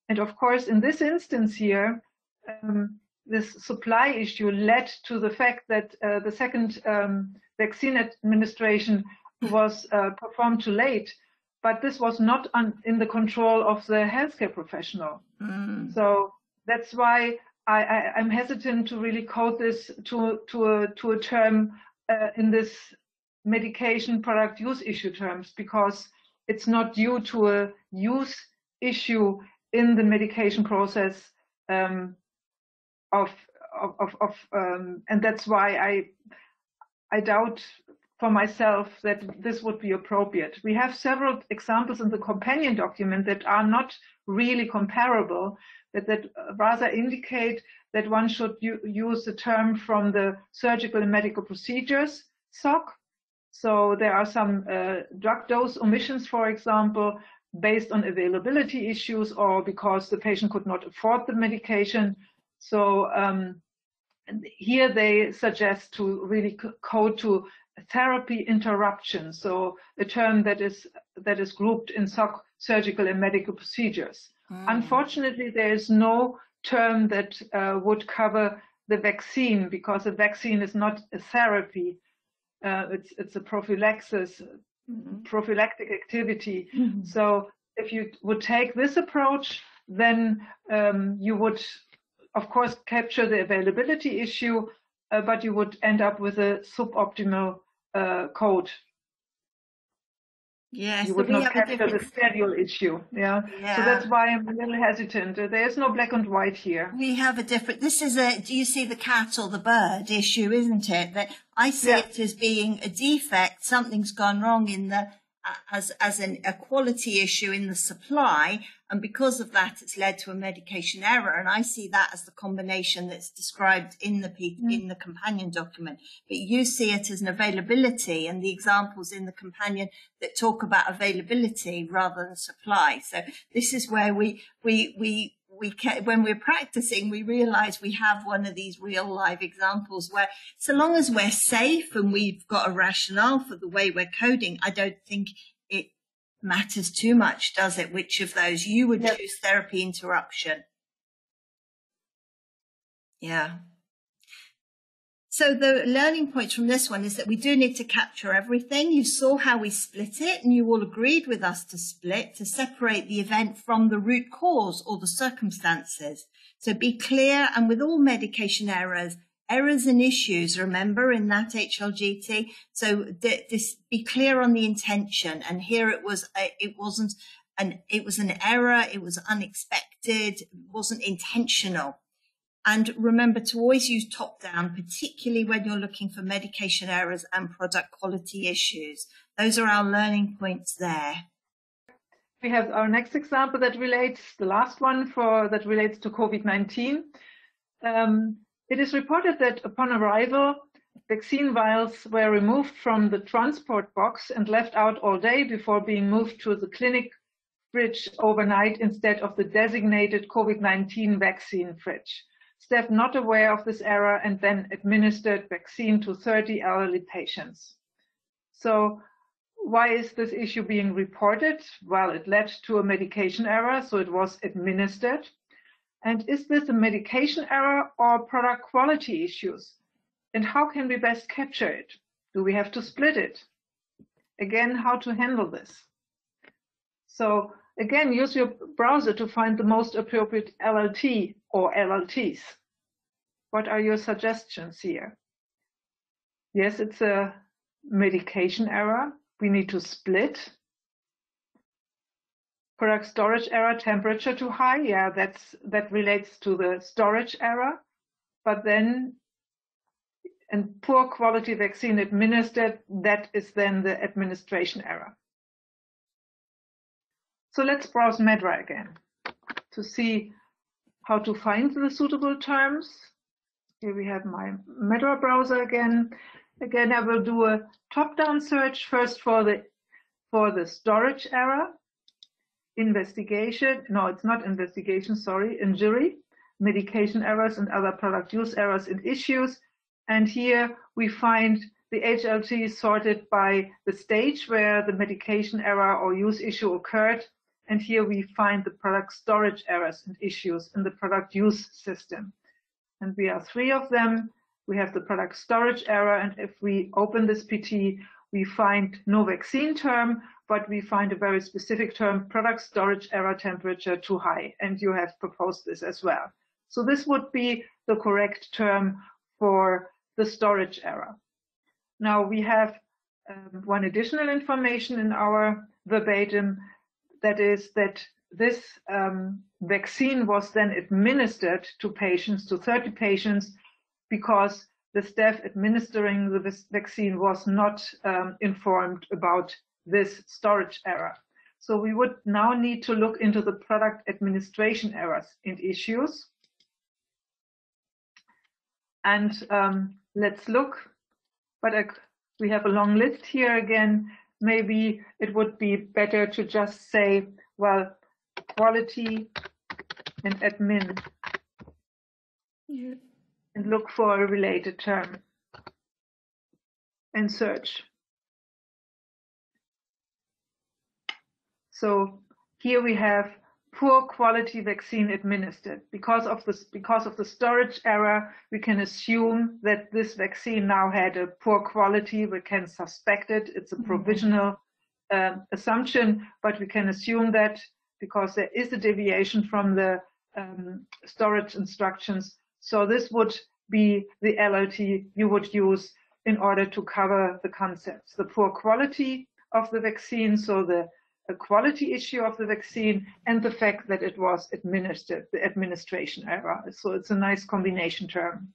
And of course, in this instance here, this supply issue led to the fact that the second vaccine administration was performed too late, but this was not in the control of the healthcare professional. So that's why I'm hesitant to really code this to a term in this medication product use issue terms, because it's not due to a use issue in the medication process and that's why I doubt for myself that this would be appropriate. We have several examples in the companion document that are not really comparable, that rather indicate that one should use the term from the surgical and medical procedures, SOC. So there are some drug dose omissions, for example, based on availability issues or because the patient could not afford the medication. So here they suggest to really code to therapy interruption, so a term that is grouped in SOC, surgical and medical procedures. Unfortunately, there is no term that would cover the vaccine, because a vaccine is not a therapy. It's a prophylaxis, prophylactic activity. So if you would take this approach, then you would, of course, capture the availability issue, but you would end up with a suboptimal code. Yes, You so would we not have a capture the different. schedule issue. Yeah. So Yeah. that's why I'm a little hesitant. There is no black and white here. We have a different, this is a, do you see the cat or the bird issue, isn't it? That I see Yeah. it as being a defect, something's gone wrong in the, as a quality issue in the supply. And because of that, it's led to a medication error. And I see that as the combination that's described in the companion document. But you see it as an availability, and the examples in the companion that talk about availability rather than supply. So this is where when we're practicing, we realize we have one of these real live examples where, so long as we're safe and we've got a rationale for the way we're coding, I don't think it matters too much, does it? Which of those you would choose therapy interruption. Yeah. So the learning points from this one is that we do need to capture everything. You saw how we split it, and you all agreed with us to split, to separate the event from the root cause or the circumstances. So be clear, and with all medication errors and issues, remember, in that HLGT. So this, be clear on the intention. And here it was an error. It was unexpected. It wasn't intentional. And remember to always use top down, particularly when you're looking for medication errors and product quality issues. Those are our learning points there. We have our next example that relates, the last one that relates to COVID-19. It is reported that upon arrival, vaccine vials were removed from the transport box and left out all day before being moved to the clinic fridge overnight instead of the designated COVID-19 vaccine fridge. Staff not aware of this error and then administered vaccine to 30 elderly patients. So why is this issue being reported? Well, it led to a medication error, so it was administered. And is this a medication error or product quality issues? And how can we best capture it? Do we have to split it? Again, how to handle this? So again, use your browser to find the most appropriate LLT or LLTs. What are your suggestions here? Yes, it's a medication error. We need to split. Product storage error, temperature too high. Yeah, that relates to the storage error. But then, and poor quality vaccine administered, that is then the administration error. So let's browse MedDRA again to see how to find the suitable terms. Here we have my MedDRA browser again. Again, I will do a top-down search first for the storage error. Investigation, no, it's not investigation, sorry, injury, medication errors and other product use errors and issues. And here we find the HLT sorted by the stage where the medication error or use issue occurred. And here we find the product storage errors and issues in the product use system. And we are 3 of them. We have the product storage error. And if we open this PT, we find no vaccine term, but we find a very specific term, product storage error, temperature too high. And you have proposed this as well. So this would be the correct term for the storage error. Now we have one additional information in our verbatim, that is that this vaccine was then administered to patients, to 30 patients, because the staff administering the vaccine was not informed about this storage error. So we would now need to look into the product administration errors and issues. And let's look, but we have a long list here again. Maybe it would be better to just say, well, quality and admin, and look for a related term and search. So here we have poor quality vaccine administered. Because of the storage error, we can assume that this vaccine now had a poor quality. We can suspect it. It's a provisional assumption, but we can assume that because there is a deviation from the storage instructions. So this would be the LLT you would use in order to cover the concepts. The poor quality of the vaccine, so the quality issue of the vaccine, and the fact that it was administered, the administration error. So it's a nice combination term.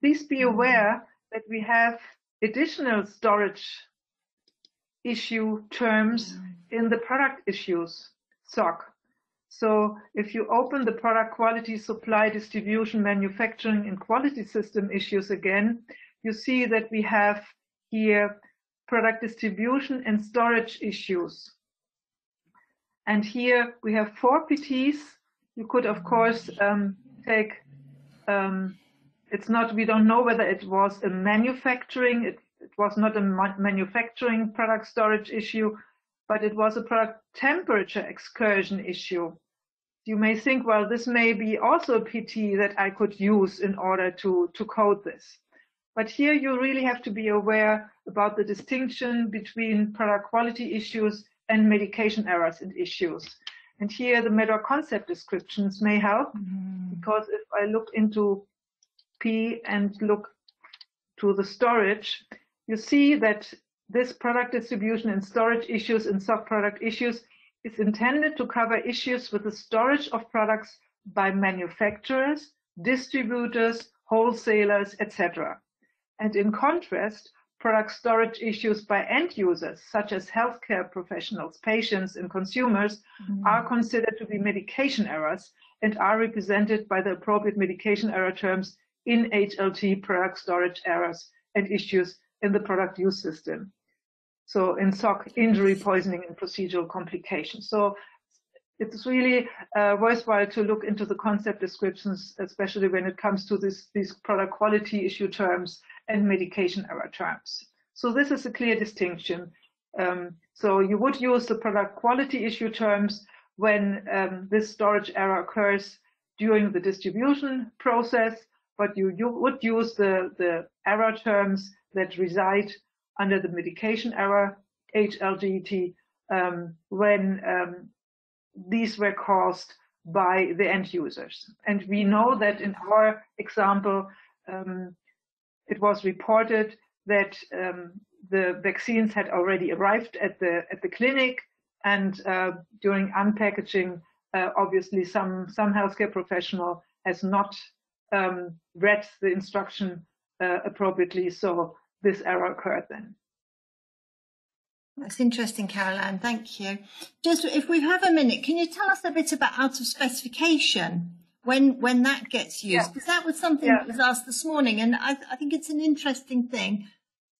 Please be aware that we have additional storage issue terms in the product issues, SOC. So if you open the product quality, supply, distribution, manufacturing, and quality system issues again, you see that we have here product distribution and storage issues. And here we have 4 PTs. You could, of course, take, it's not, we don't know whether it was a manufacturing, it was not a manufacturing product storage issue, but it was a product temperature excursion issue. You may think, well, this may be also a PT that I could use in order to code this. But here you really have to be aware about the distinction between product quality issues and medication errors and issues. And here the MedDRA concept descriptions may help, because if I look into P and look to the storage, you see that this product distribution and storage issues and sub-product issues is intended to cover issues with the storage of products by manufacturers, distributors, wholesalers, etc. And in contrast, product storage issues by end users, such as healthcare professionals, patients, and consumers, are considered to be medication errors and are represented by the appropriate medication error terms in HLT, product storage errors and issues in the product use system. So in SOC, injury, poisoning, and procedural complications. So it's really worthwhile to look into the concept descriptions, especially when it comes to these product quality issue terms and medication error terms. So this is a clear distinction. So you would use the product quality issue terms when this storage error occurs during the distribution process, but you would use the error terms that reside under the medication error, HLGT, when these were caused by the end users. And we know that in our example, it was reported that the vaccines had already arrived at the clinic, and during unpackaging, obviously some healthcare professional has not read the instruction appropriately, so this error occurred then. That's interesting, Caroline. Thank you. Just if we have a minute, can you tell us a bit about out of specification when that gets used? Because that was something that was asked this morning, and I think it's an interesting thing.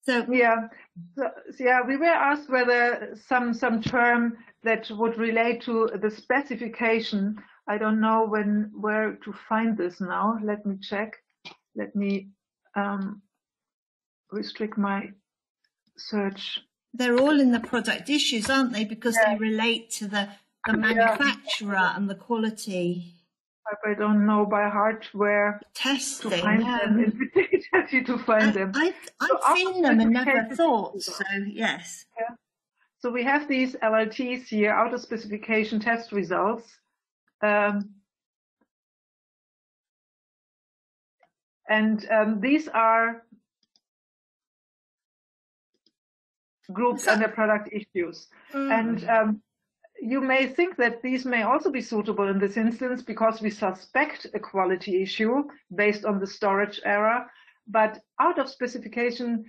So we were asked whether some term that would relate to the specification. I don't know where to find this now. Let me check. Let me restrict my search. They're all in the product issues, aren't they? Because they relate to the manufacturer and the quality. I don't know by heart where testing to find them. It's easy to find them. I've seen them and never thought. So yes. Yeah. So we have these LLTs here, out of specification test results. These are grouped under product issues. And you may think that these may also be suitable in this instance because we suspect a quality issue based on the storage error, but out of specification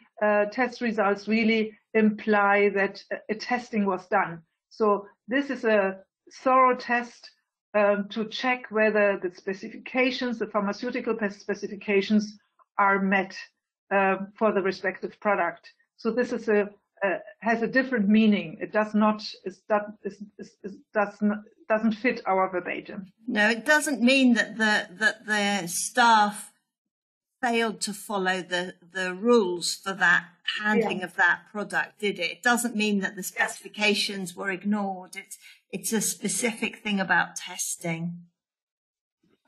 test results really imply that a testing was done. So this is a thorough test to check whether the specifications, the pharmaceutical specifications, are met for the respective product. So this is has a different meaning. It does not, doesn't fit our verbatim. No, it doesn't mean that the staff failed to follow the rules for that handling of that product, did it? It doesn't mean that the specifications were ignored. It's a specific thing about testing.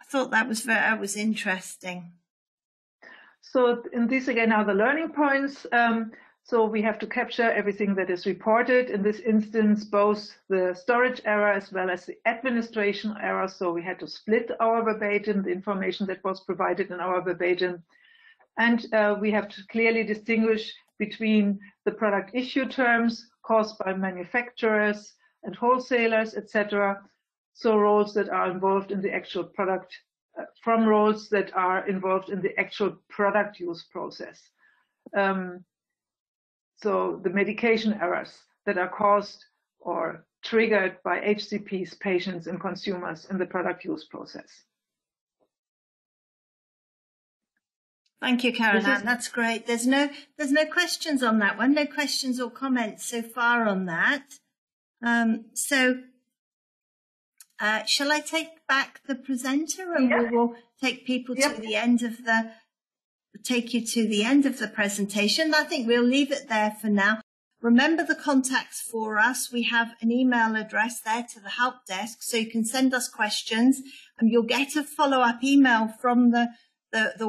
I thought that was interesting. So, and these again are the learning points. So we have to capture everything that is reported. In this instance, both the storage error as well as the administration error. So we had to split our verbatim, the information that was provided in our verbatim. And we have to clearly distinguish between the product issue terms, caused by manufacturers and wholesalers, etc. So roles that are involved in the actual product, from roles that are involved in the actual product use process. So the medication errors that are caused or triggered by HCPs, patients, and consumers in the product use process. Thank you, Caroline. That's great. There's no questions on that one. No questions or comments so far on that. Shall I take back the presenter, and we will take people to the end of take you to the end of the presentation? I think we'll leave it there for now. Remember the contacts for us. We have an email address there to the help desk, so you can send us questions, and you'll get a follow-up email from the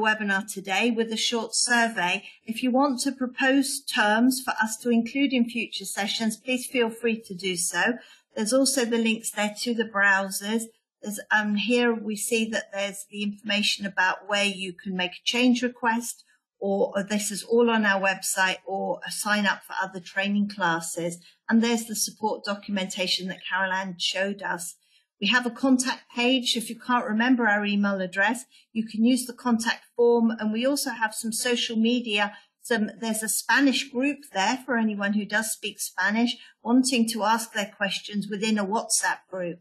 webinar today with a short survey. If you want to propose terms for us to include in future sessions, please feel free to do so. There's also the links there to the browsers. There's, here we see that there's the information about where you can make a change request, or this is all on our website, or sign up for other training classes. And there's the support documentation that Caroline showed us. We have a contact page. If you can't remember our email address, you can use the contact form. And we also have some social media. There's a Spanish group there for anyone who does speak Spanish, wanting to ask their questions within a WhatsApp group.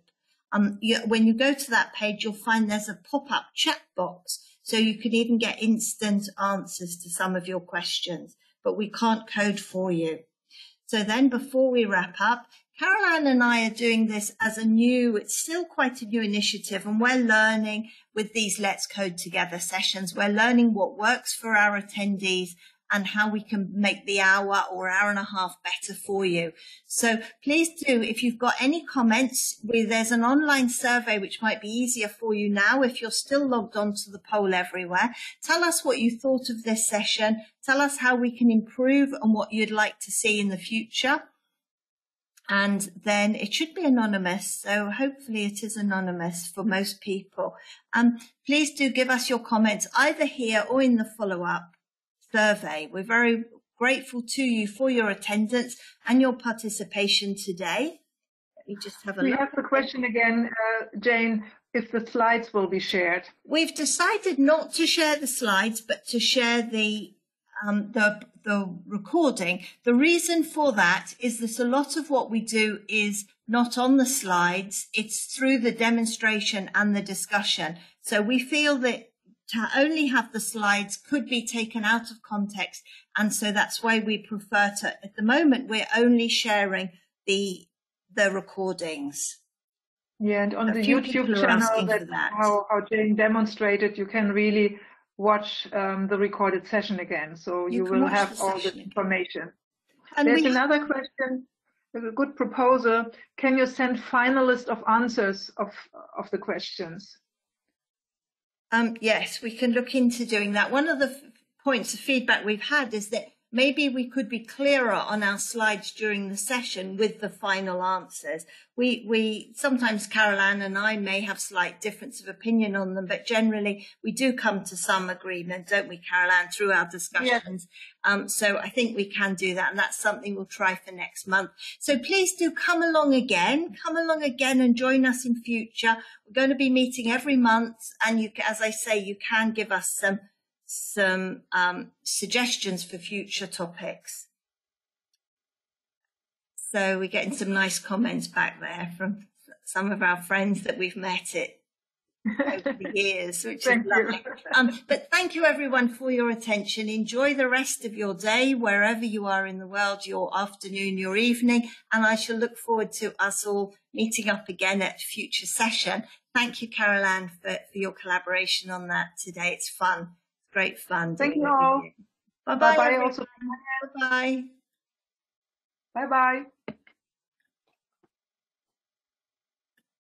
When you go to that page, you'll find there's a pop-up chat box, so you can even get instant answers to some of your questions, but we can't code for you. So then before we wrap up, Caroline and I are doing this as it's still quite a new initiative, and we're learning with these Let's Code Together sessions. We're learning what works for our attendees and how we can make the hour or hour and a half better for you. So please do, if you've got any comments, there's an online survey which might be easier for you now if you're still logged on to the poll everywhere. Tell us what you thought of this session. Tell us how we can improve and what you'd like to see in the future. And then it should be anonymous, so hopefully it is anonymous for most people. Please do give us your comments either here or in the follow-up survey. We're very grateful to you for your attendance and your participation today. Let me just have a look. We have the question again, Jane, if the slides will be shared. We've decided not to share the slides, but to share the recording. The reason for that is that a lot of what we do is not on the slides. It's through the demonstration and the discussion. So we feel that to only have the slides could be taken out of context. And so that's why we prefer to, at the moment, we're only sharing the recordings. Yeah, and on the YouTube channel, that's how Jane demonstrated, you can really watch the recorded session again. So you will have all the information. And there's another question, a good proposal. Can you send finalist of answers of the questions? Yes, we can look into doing that. One of the points of feedback we've had is that maybe we could be clearer on our slides during the session with the final answers. We sometimes Caroline and I may have slight difference of opinion on them, but generally we do come to some agreement, don't we, Caroline, through our discussions? Yes. So I think we can do that, and that's something we'll try for next month. So please do come along again and join us in future. We're going to be meeting every month, and you, as I say, you can give us some suggestions for future topics. So we're getting some nice comments back there from some of our friends that we've met over the years, which is lovely. But thank you everyone for your attention. Enjoy the rest of your day, wherever you are in the world, your afternoon, your evening, and I shall look forward to us all meeting up again at a future session. Thank you, Caroline, for your collaboration on that today. It's fun. Great fun. Thank you all. Bye-bye. Bye-bye. Also. Bye-bye. Bye-bye.